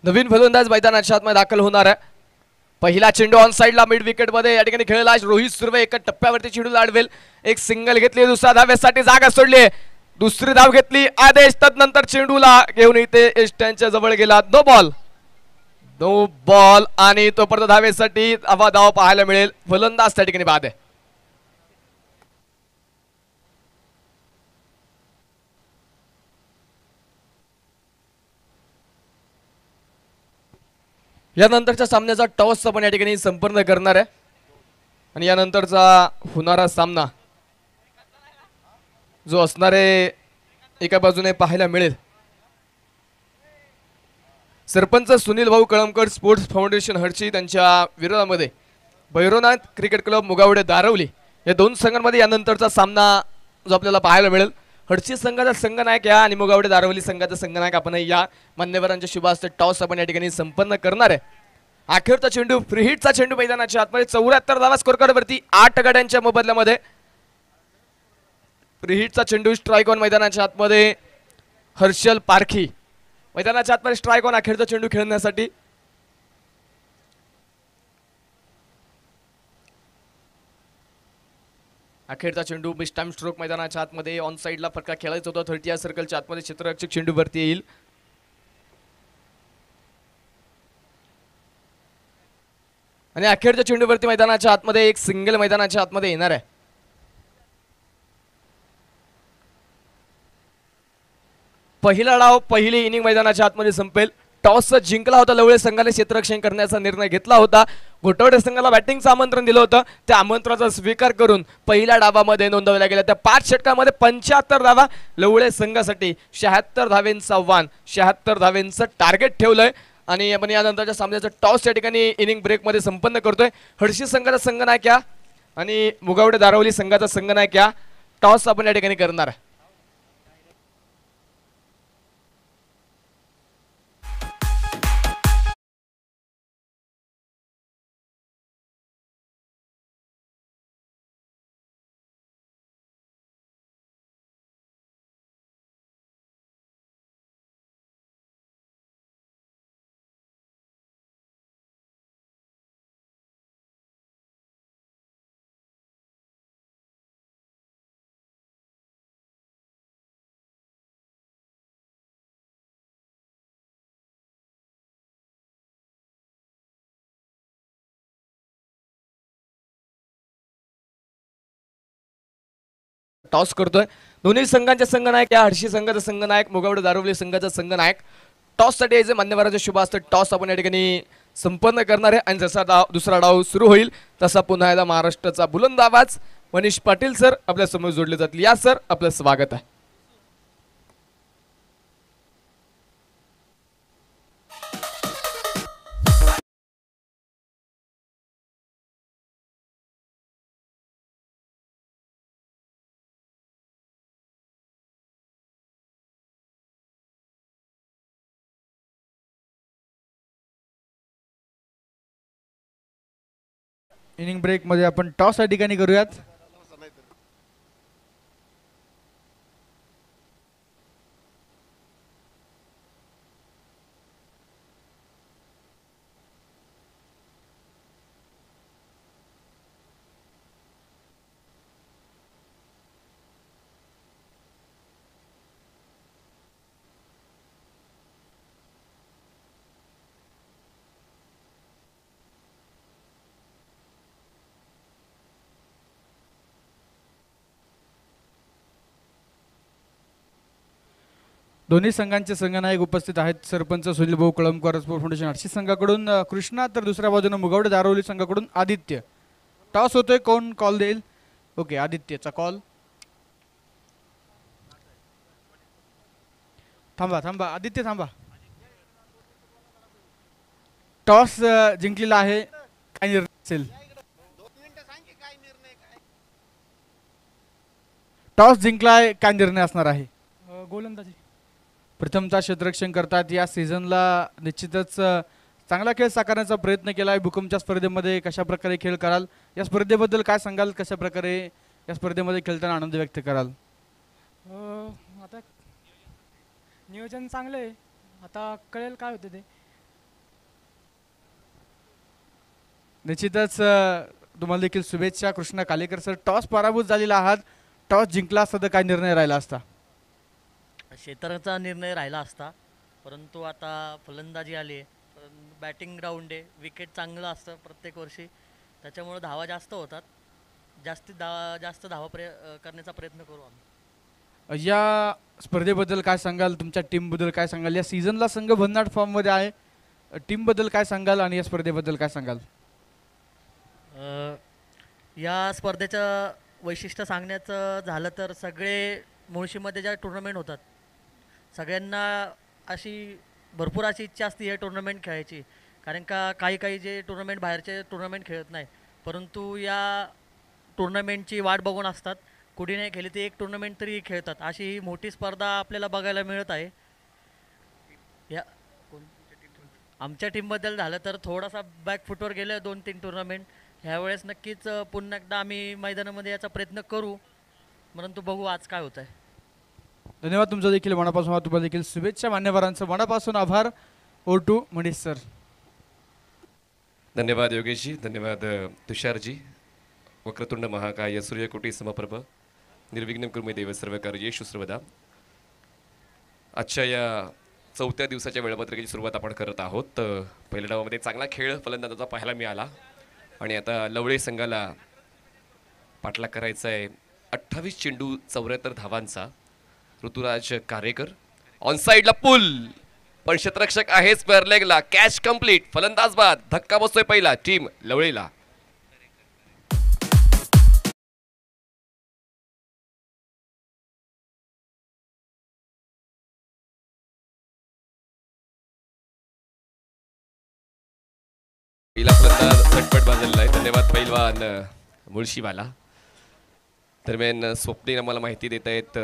नवीन फलंदाज मैदानाच्या आतमध्ये दाखल होणार आहे. पहिला चेंडू ऑन साइडला मिड विकेट मध्ये या ठिकाणी खेळला. रोहित सुर्वे एका टप्प्यावरती चेंडू लाडवेल. एक सिंगल घेतली, दुसऱ्या धाव्यासाठी जागा सोडली, दुसरी धाव घेतली. आदेश तदनंतर चेंडूला घेऊन इथे स्टँडच्या जवळ गेला. नो बॉल आणि तो परत धावेसाठी धाव पाहायला मिळेल. फलंदाज त्या ठिकाणी बाद आहे. यानंतरच्या सामन्याचा टॉस आपण या ठिकाणी संपन्न करणार आहे आणि यानंतरचा होणारा सामना जो असणार आहे एका बाजूने पाहायला मिळेल. सरपंच सुनील भाऊ कळमकर स्पोर्ट्स फाउंडेशन हर्षी त्यांच्या विरोधामध्ये भैरवनाथ क्रिकेट क्लब मुगावडे दारवली या दोन संघांमध्ये यानंतरचा सामना जो आपल्याला पाहायला मिळेल. हर्षी संघाचा संघनायक या आणि मुगावडे दारवली संघाचा संघनायक आपण या मान्यवरांच्या शुभ हस्ते टॉस आपण या ठिकाणी संपन्न करणार आहे. अखेरचा चेंडू फ्री हिटचा चेंडू मैदानाच्या आतमध्ये 74 धावा स्कोर कार्डवरती 8 गड्यांच्या मोबदल्यामध्ये फ्री हिटचा चेंडू स्ट्राइक ऑन मैदानाच्या आतमध्ये हर्षल पारखी मैदानाच्या आतमध्ये स्ट्राइक ऑन अखेरचा चेंडू खेळण्यासाठी. अखेरचा चेंडू मिस टाइम स्ट्रोक मैदानाच्या आतमध्ये ऑन साइडला फटका खेळायचा होता. 30 या सर्कलच्या आतमध्ये क्षेत्ररक्षक चेंडू वरती येईल. आणि अखेरच्या चेंडूवरती मैदानाच्या आतमध्ये एक सिंगल मैदानाच्या आतमध्ये येणार आहे. पहिला डाव पहिली इनिंग मैदानाच्या आतमध्ये संपेल. टॉस जिंकला होता लवळे संघाने क्षेत्ररक्षण करण्याचा निर्णय घेतला होता. घोटवडे संघाला बॅटिंगचं आमंत्रण दिलं होतं. त्या आमंत्रणाचा स्वीकार करून पहिल्या डावामध्ये नोंदवल्या गेल्या त्या 5 षटकांमध्ये 75 धावा लवळे संघासाठी. 76 धावेंचं आव्हान, 76 धावेंचं टार्गेट ठेवलंय आणि आपण यानंतरच्या सामन्याचा टॉस या ठिकाणी इनिंग ब्रेकमध्ये संपन्न करतोय. हर्षी संघाचा संघनायक या आणि मुगावडे दारवली संघाचा संघनायक या टॉस आपण या ठिकाणी करणार आहे. टॉस करतोय. दोन्ही संघांचे संघनायक या हर्षी संघाचा संघनायक, मुगावडे दारवली संघाचा संघनायक. टॉस साठी यायचे मान्यवरांच्या शुभ हस्ते टॉस आपण या ठिकाणी संपन्न करणार आहे आणि जसा दुसरा डाव सुरू होईल तसा पुन्हा एकदा महाराष्ट्राचा बुलंद आवाज मनीष पाटील सर आपल्या समोर जोडले जातील. या सर आपलं स्वागत आहे. इनिंग ब्रेक मध्ये आपण टॉस या ठिकाणी करूयात. दोन्ही संघांचे संघनायक उपस्थित आहेत. सरपंच सुनील भाऊ कळमकर स्पोर्ट फाउंडेशन आरशी संघाकडून कृष्णा, तर दुसऱ्या बाजूने मुगवडे दारोली संघाकडून आदित्य. टॉस होतोय, कोण कॉल देईल? ओके, आदित्यचा कॉल. थांबा थांबा आदित्य थांबा. टॉस जिंकलेला आहे, काय निर्णय असेल? टॉस जिंकलाय, काय निर्णय असणार आहे? गोलंदाजी. प्रथमतः क्षेत्ररक्षण करतात. या सीझनला निश्चितच चांगला खेळ साकारण्याचा प्रयत्न केला आहे. भूकंपच्या स्पर्धेमध्ये कशा प्रकारे खेळ कराल, या स्पर्धेबद्दल काय सांगाल? कशा प्रकारे या स्पर्धेमध्ये खेळताना आनंद व्यक्त कराल? आता नियोजन चांगलं आहे, आता कळेल काय होतं ते. निश्चितच तुम्हाला देखील शुभेच्छा कृष्णा कालेकर सर. टॉस पराभूत झालेला आहात, टॉस जिंकला असता तर काय निर्णय राहिला असता? क्षेत्राचा निर्णय राहिला असता, परंतु आता फलंदाजी आली आहे, बॅटिंग ग्राउंड आहे, विकेट चांगलं असतं प्रत्येक वर्षी, त्याच्यामुळे धावा जास्त होतात. जास्त धावा करण्याचा प्रयत्न करू आम्ही. या स्पर्धेबद्दल काय सांगाल? तुमच्या टीमबद्दल काय सांगाल? या सीझनला संघ भन्नाट फॉर्ममध्ये आहे, टीमबद्दल काय सांगाल आणि या स्पर्धेबद्दल काय सांगाल? या स्पर्धेचं वैशिष्ट्य सांगण्याचं झालं तर सगळे मुळशीमध्ये ज्या टुर्नामेंट होतात, सगळ्यांना भरपूर अशी इच्छा असते हे टुर्नामेंट खेळायची, कारण का काही जे टुर्नामेंट बाहेरचे टुर्नामेंट खेळत नाही, परंतु या टुर्नामेंटची वाट बघून असतात. कुठे नाही खेळली ती एक टुर्नामेंट तरी खेळतात. अशी ही मोठी स्पर्धा आपल्याला बघायला मिळत आहे. या आमच्या टीमबद्दल झालं तर थोडासा बॅकफुटवर गेलं 2-3 टुर्नामेंट. ह्यावेळेस नक्कीच पुन्हा एकदा आम्ही मैदानामध्ये याचा प्रयत्न करू, परंतु बघू आज काय होत आहे. धन्यवाद तुमचा देखील मनापासून. तुम्हाला देखील शुभेच्छा. मान्यवरांचं मनापासून आभार. O2 Manish sir. धन्यवाद योगेशजी, धन्यवाद तुषारजी. वक्रतुंड महाकाय सूर्यकोटी समप्रभ निर्विघ्नं कुरु मे देव सर्वकार्येषु सर्वदा. आजच्या या 4थ्या दिवसाच्या वेळापत्रकाची सुरुवात आपण करत आहोत. पहिल्या डावामध्ये चांगला खेळ फलंदाजाचा पाहायला मिळाला आणि आता लवळे संघाला पाठलाग करायचा आहे. 28 चेंडू 74 धावांचा. ऋतुराज कारेकर ऑन साईडला पुल, पण क्षेत्ररक्षक आहे स्क्वेअर लेगला. कॅच कंप्लीट, फलंदाज बाद. धक्का बसतोय पहिला टीम लवळेला. पहिला फलंदाज झटपट बाजलेला आहे. धन्यवाद पैलवान मुळशीवाला. दरम्यान स्वप्नील आम्हाला माहिती देत आहेत,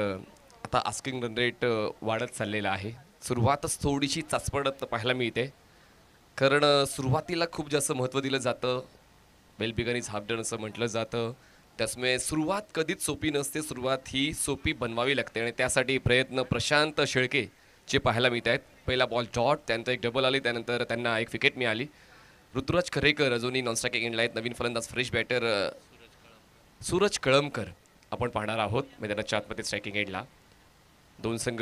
आता आस्किंग रन रेट वाढत चाललेला आहे. सुरुवातच थोडीशी चाचपडत पाहायला मिळते, कारण सुरुवातीला खूप जास्त महत्त्व दिलं जातं. Well begun is half done असं म्हटलं जातं. त्यामुळे सुरुवात कधीच सोपी नसते, सुरुवात ही सोपी बनवावी लागते आणि त्यासाठी प्रयत्न प्रशांत शेळके जे पाहायला मिळत आहेत. पहिला बॉल डॉट, त्यानंतर एक डबल आली, त्यानंतर त्यांना एक विकेट मिळाली. ऋतुराज खरेकर अजूनही नॉनस्ट्रायकिंग एंडला आहेत. नवीन फलंदाज फ्रेश बॅटर सूरज कळमकर आपण पाहणार आहोत मैदानाच्या आतमध्ये स्ट्रायकिंग एंडला. दोन संघ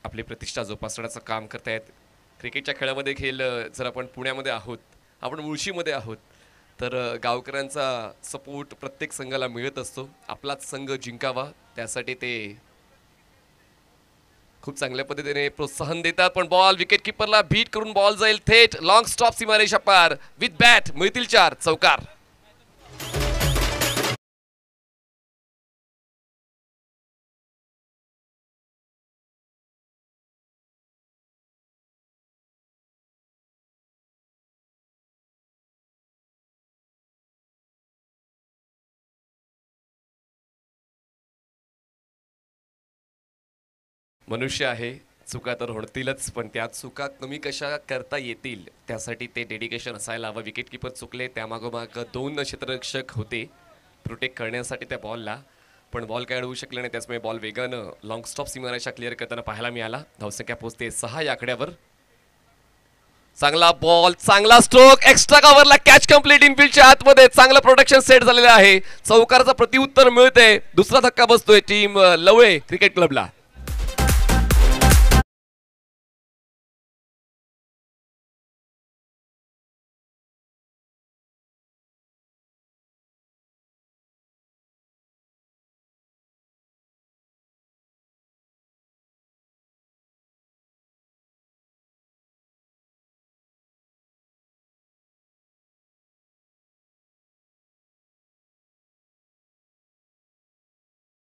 आपली प्रतिष्ठा जोपासण्याचं काम करत आहेत. क्रिकेटच्या खेळामध्ये जर आपण पुण्यामध्ये आहोत, आपण मुळशीमध्ये आहोत, तर गावकऱ्यांचा सपोर्ट प्रत्येक संघाला मिळत असतो. आपलाच संघ जिंकावा त्यासाठी ते खूप चांगल्या पद्धतीने प्रोत्साहन देतात. पण बॉल विकेट किपरला बीट करून बॉल जाईल थेट लॉंग स्टॉप सीमारेषा पार. विथ बॅट मिळतील 4 चौकार. मनुष्य आहे, चुका तर होतीलच, पण त्या चुका कमी कशा करता येतील त्यासाठी ते डेडिकेशन असायला हवं. विकेट किपर चुकले, त्यामागोमाग 2 क्षेत्ररक्षक होते प्रोटेक्ट करण्यासाठी त्या बॉलला, पण बॉल काय अडवू शकले नाही. त्याचमुळे बॉल वेगानं लॉंग स्टॉप सीमारेषा क्लिअर करताना पाहायला मिळाला. धावसंख्या पोहोचते 6 या आकड्यावर. चांगला बॉल, चांगला स्ट्रोक, एक्स्ट्रा कव्हरला कॅच कंप्लीट. इनफिल्डच्या आतमध्ये चांगलं प्रोटेक्शन सेट झालेलं आहे. चौकाराचा प्रतिउत्तर मिळते. दुसरा धक्का बसतोय टीम लवळे क्रिकेट क्लबला.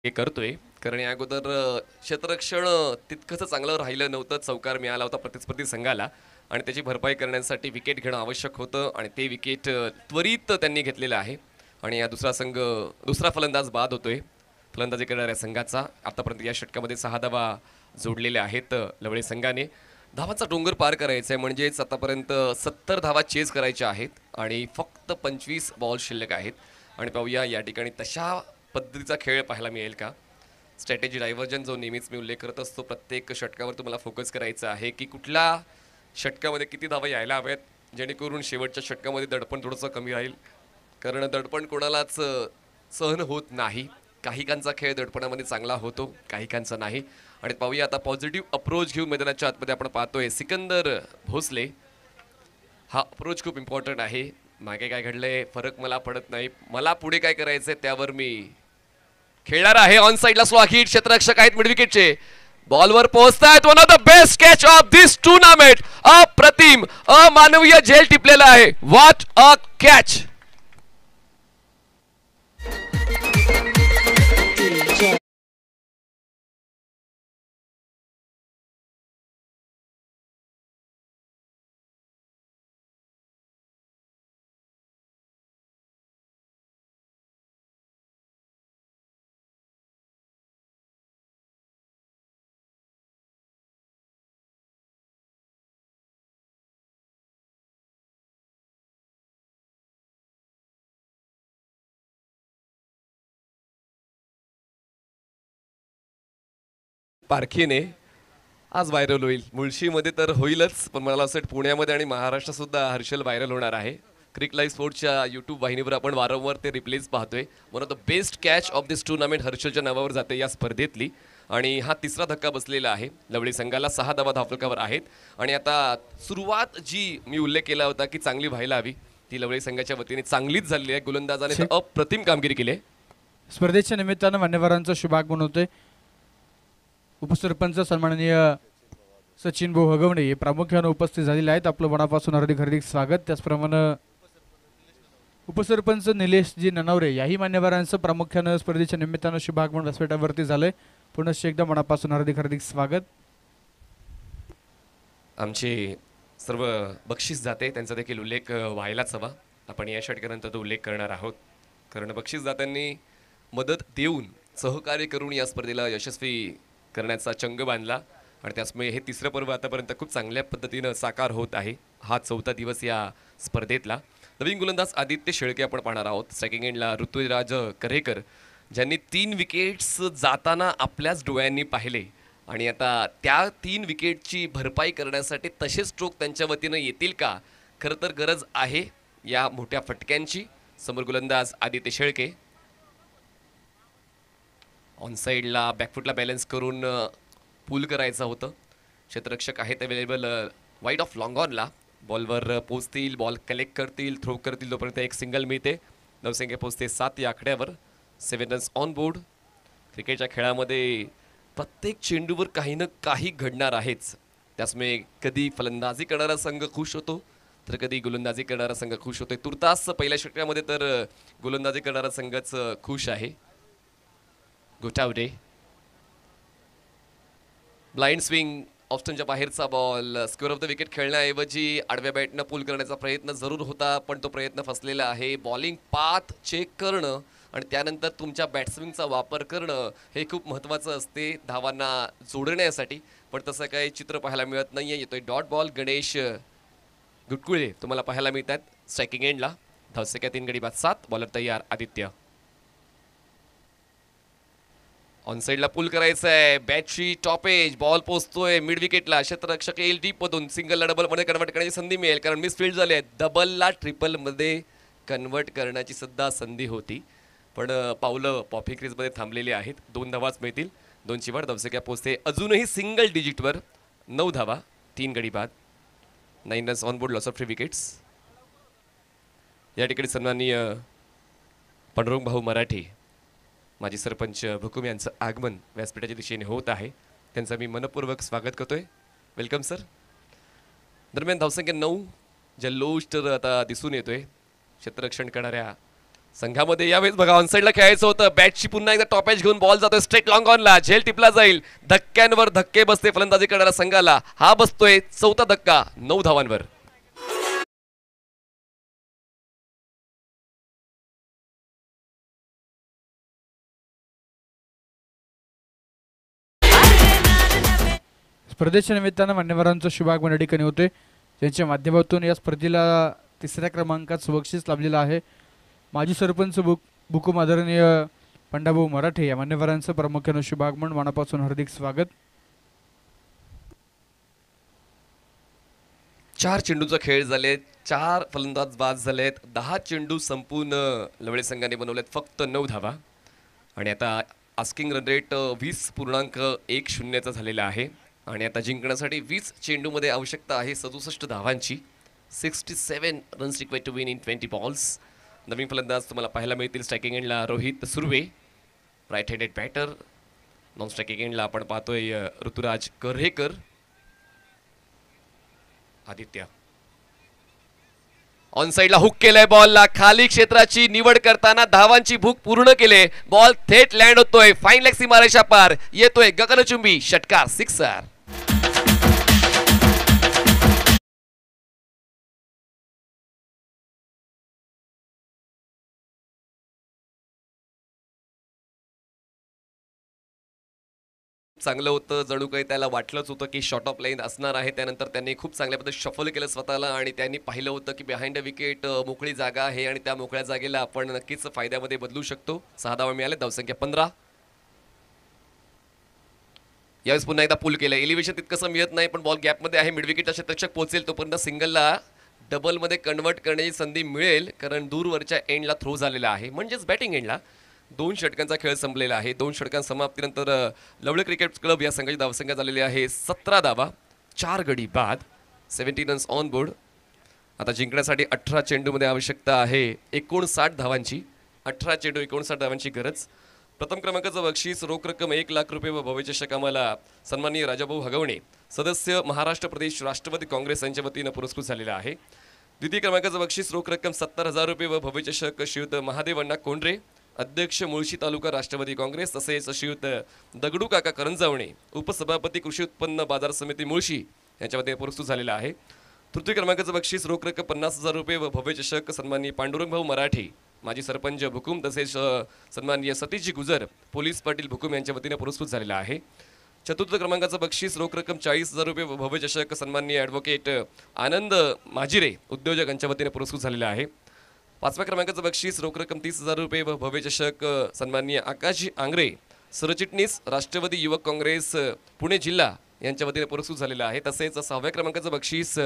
हे करतोय, कारण या अगोदर क्षेत्ररक्षण तितकंसं चांगलं राहिलं नव्हतं. चौकार मिळाला होता प्रतिस्पर्धी संघाला आणि त्याची भरपाई करण्यासाठी विकेट घेणं आवश्यक होतं आणि ते विकेट त्वरित त्यांनी घेतलेलं आहे. आणि या दुसरा फलंदाज बाद होतोय फलंदाजी करणाऱ्या संघाचा. आतापर्यंत या षटकामध्ये 6 धावा जोडलेल्या आहेत लवळे संघाने. धावाचा डोंगर पार करायचा आहे, म्हणजेच आतापर्यंत 70 धावा चेस करायच्या आहेत आणि फक्त 25 बॉल शिल्लक आहेत. आणि पाहूया या ठिकाणी तशा पद्धतीचा खेळ पाहायला मिळेल का. स्ट्रॅटेजी डायव्हर्जन जो नेहमीच मी उल्लेख करत असतो, प्रत्येक षटकावर तुम्हाला फोकस करायचा आहे की कुठल्या षटकामध्ये किती धावा यायला हव्यात, जेणेकरून शेवटच्या षटकामध्ये दडपण थोडंसं कमी राहील. कारण दडपण कोणालाच सहन होत नाही. काहीकांचा खेळ दडपणामध्ये चांगला होतो, काहीकांचा नाही. आणि पाहूया आता पॉझिटिव्ह अप्रोच घेऊन मैदानाच्या आतमध्ये आपण पाहतोय सिकंदर भोसले. हा अप्रोच खूप इम्पॉर्टंट आहे. मागे काय घडलंय फरक मला पडत नाही, मला पुढे काय करायचंय त्यावर मी खेळणार आहे. ऑन साइडला स्लो हिट, क्षेत्ररक्षक आहेत मिड विकेटचे, बॉलवर पोहोचतायत. One of the best catch of this tournament. अप्रतिम, अमानवीय झेल टिपलेला आहे. What a catch. पारखीने आज व्हायरल होईल. मुळशीमध्ये तर होईलच, पण मला असं वाटतं पुण्यामध्ये आणि महाराष्ट्रात सुद्धा हर्षल व्हायरल होणार आहे. क्रिक लाईव्ह स्पोर्ट्सच्या यूट्यूब वाहिनीवर आपण वारंवार ते रिप्लेस पाहतोय. One of the best catch of this tournament हर्षलच्या नावावर जाते या स्पर्धेतली. आणि हा तिसरा धक्का बसलेला आहे लवळी संघाला. 6 धावा धावफलकावर आहेत. आणि आता सुरुवात जी मी उल्लेख केला होता की चांगली व्हायला हवी, ती लवळी संघाच्या वतीने चांगलीच झालेली आहे. गोलंदाजाने तर अप्रतिम कामगिरी केली आहे. स्पर्धेच्या निमित्तानं मान्यवरांचं शुभागमन होते. उपसरपंच सन्माननीय सचिन भाऊ हगवणे हे प्रामुख्याने उपस्थित झालेले आहेत. आपलं मनापासून हार्दिक स्वागत. त्याचप्रमाणे उपसरपंच निलेशजी ननावरे याही मान्यवरांचं प्रामुख्यानं स्पर्धेच्या निमित्तानं शुभागमन व्यासपीठावरती झालंय. पुनश्च एकदा मनापासून हार्दिक स्वागत. आमचे सर्व बक्षीस जाते त्यांचा देखील उल्लेख व्हायलाच हवा. आपण या षटकानंतर तो उल्लेख करणार आहोत, कारण बक्षीस दात्यांनी मदत देऊन सहकार्य करून या स्पर्धेला यशस्वी करण्याचा चंग बांधला. आणि त्याचमुळे हे तिसरं पर्व आतापर्यंत खूप चांगल्या पद्धतीनं साकार होत आहे. हा 4था दिवस या स्पर्धेतला. नवीन गोलंदाज आदित्य शेळके आपण पाहणार आहोत. सेकंड एंडला ऋतुराज करेकर, ज्यांनी 3 विकेट्स जाताना आपल्याच डोळ्यांनी पाहिले आणि आता त्या 3 विकेटची भरपाई करण्यासाठी तसे स्ट्रोक त्यांच्या वतीनं येतील का. खरं तर गरज आहे या मोठ्या फटक्यांची. समोर गोलंदाज आदित्य शेळके, ऑन साईडला बॅकफुटला बॅलन्स करून पूल करायचं होतं. क्षेत्ररक्षक आहेत अवेलेबल वाईड ऑफ लॉंग ऑनला. बॉलवर पोचतील, बॉल कलेक्ट करतील, थ्रो करतील, तोपर्यंत एक सिंगल मिळते. धावसंख्या पोचते 7 या आकड्यावर. 7 रन्स ऑन बोर्ड. क्रिकेटच्या खेळामध्ये प्रत्येक चेंडूवर काही ना काही घडणार आहेच. त्याचमुळे कधी फलंदाजी करणारा संघ खुश होतो तर कधी गोलंदाजी करणारा संघ खुश होतोय. तुर्तास पहिल्या षटकामध्ये तर गोलंदाजी करणारा संघच खुश आहे. गोटावडे, ब्लाइंड स्विंग, ऑप्शनच्या बाहेरचा ball. Square off the wicket खेळण्याऐवजी आडव्या बॅटनं पूल करण्याचा प्रयत्न जरूर होता, पण तो प्रयत्न फसलेला आहे. बॉलिंग पाथ चेक करणं आणि त्यानंतर तुमच्या बॅटस्विंगचा वापर करणं हे खूप महत्त्वाचं असते धावांना जोडण्यासाठी, पण तसं काही चित्र पाहायला मिळत नाही आहे. येतोय डॉट बॉल. गणेश गुटकुळे तुम्हाला पाहायला मिळतात स्ट्रायकिंग एंडला. धावसंख्या 3 गडी बाद 7. बॉलर तयार आदित्य. ऑन साईडला पूल करायचं आहे. बॅटची टॉपेज, बॉल पोचतोय मिड विकेटला. क्षेत्ररक्षक येईल डीप मधून. सिंगलला डबलमध्ये कन्वर्ट करण्याची संधी मिळेल, कारण मिसफील्ड झाले आहे. डबलला ट्रिपलमध्ये कन्वर्ट करण्याची सुद्धा संधी होती, पण पावलं पॉफी क्रीजमध्ये थांबलेली आहेत. 2 धावाच मिळतील. 2ची वर. धावसंख्या पोचते अजूनही सिंगल डिजिटवर. 9 धावा, 3 गडी बाद, 9 runs on board, loss of 3 wickets. या ठिकाणी सन्माननीय पांडुरंग भाऊ मराठे माजी सरपंच भुकुम यांचं आगमन व्यासपीठाच्या दिशेने होत आहे. त्यांचं मी मनपूर्वक स्वागत करतोय. Welcome sir. दरम्यान धावसंख्या 9 जल्लोष तर आता दिसून येतोय क्षेत्ररक्षण करणाऱ्या संघामध्ये यावेळेस बघा ऑनसाइडला खेळायचं होतं, बॅटची पुन्हा एकदा टॉप एज घेऊन बॉल जातोय स्ट्रेट लॉंग ऑनला, झेल टिपला जाईल, धक्क्यांवर धक्के बसते फलंदाजी करणाऱ्या संघाला. हा बसतोय 4था धक्का 9 धावांवर. स्पर्धेच्या निमित्तानं मान्यवरांचं शुभागमन या ठिकाणी होते, ज्यांच्या माध्यमातून या स्पर्धेला 3ऱ्या क्रमांकात बक्षीस लाभलेलं आहे. माजी सरपंच बुकुम आदरणीय पंडाभाऊ मराठे या मान्यवरांचं प्रामुख्यानं शुभागमन, मनापासून हार्दिक स्वागत. 4 चेंडूचा खेळ झाले, 4 फलंदाज बाद झालेत, 10 चेंडू संपूर्ण लवळे संघाने बनवलेत फक्त 9 धावा. आणि आता आस्किंग रन रेट 20.10 झालेला आहे. आणि आता जिंकण्यासाठी 20 चेंडूमध्ये आवश्यकता आहे 67 धावांची. 67 runs required to win in 20 balls. नवीन फलंदाज तुम्हाला पाहायला मिळतील. स्ट्रायकिंग एंडला Rohit Surve, right handed batter. Non striking एंडला आपण पाहतोय ऋतुराज कर्हेकर. आदित्य ऑन साइडला हुक केलंय, बॉलला खाली क्षेत्राची निवड करताना धावांची भूक पूर्ण केले. बॉल थेट लँड होतोय फाईन लेग सीमारेषा पार, येतोय गगनचुंबी षटकार, सिक्सर. चांगलं होतं, जणू काही त्याला वाटलंच होतं की शॉर्ट ऑफ लाईन असणार आहे. त्यानंतर त्यांनी खूप चांगल्या पद्धतीने शफल केलं स्वतःला आणि त्यांनी पाहिलं होतं की बिहाइंड द विकेट मोकळी जागा आहे आणि त्या मोकळ्या जागेला आपण नक्कीच फायद्यामध्ये बदलू शकतो. 6 धावा मिळाले, धावसंख्या 15. यावेळेस पुन्हा एकदा पुल केलं, एलिव्हेशन तितकंसं मिळत नाही पण बॉल गॅपमध्ये आहे, मिड विकेटचा क्षेत्ररक्षक पोहोचेल तोपर्यंत सिंगलला डबलमध्ये कन्वर्ट करण्याची संधी मिळेल, कारण दूरवरच्या एंडला थ्रो झालेला आहे, म्हणजेच बॅटिंग एंडला. 2 षटकांचा खेळ संपलेला आहे. 2 षटकां समाप्तीनंतर लवळे क्रिकेट क्लब या संघाची धावसंख्या झालेली आहे 17 धावा, 4 गडी बाद, 17 रन्स ऑन बोर्ड. आता जिंकण्यासाठी 18 चेंडूमध्ये आवश्यकता आहे 59 धावांची. 18 चेंडू 59 धावांची गरज. प्रथम क्रमांकाचं बक्षीस रोख रक्कम 1 लाख रुपये व भव्यचषक आम्हाला सन्माननीय राजाभाऊ हगवणे, सदस्य महाराष्ट्र प्रदेश राष्ट्रवादी काँग्रेस यांच्या वतीनं पुरस्कृत झालेला आहे. द्वितीय क्रमांकाचं बक्षीस रोख रक्कम 70,000 रुपये व भव्यचषक श्रीयुत महादेव अण्णा कोंडरे, अध्यक्ष मुळशी तालुका राष्ट्रवादी काँग्रेस, तसेच श्रीयुत दगडू काका करंजावणे, उपसभापती कृषी उत्पन्न बाजार समिती मुळशी यांच्या वतीने पुरस्कृत झालेला आहे. तृतीय क्रमांकाचं बक्षीस रोख रक्कम 50,000 रुपये व भव्यचषक सन्माननीय पांडुरंग भाऊ मराठे, माजी सरपंच भुकुम, तसेच सन्माननीय सतीशजी गुजर, पोलीस पाटील भुकुम यांच्या वतीने पुरस्कृत झालेला आहे. चतुर्थ क्रमांकाचं बक्षीस रोख रक्कम 40,000 रुपये व भव्यचषक सन्माननीय ॲडव्होकेट आनंद माजिरे, उद्योजक यांच्या वतीने पुरस्कृत झालेला आहे. 5व्या क्रमांकाचं बक्षीस रोख रक्कम 30,000 रुपये व भव्यचषक सन्माननीय आकाशजी आंग्रे, सरचिटणीस राष्ट्रवादी युवक काँग्रेस पुणे जिल्हा यांच्या वतीने पुरस्कृत झालेला आहे. तसेच 6व्या क्रमांकाचं बक्षीस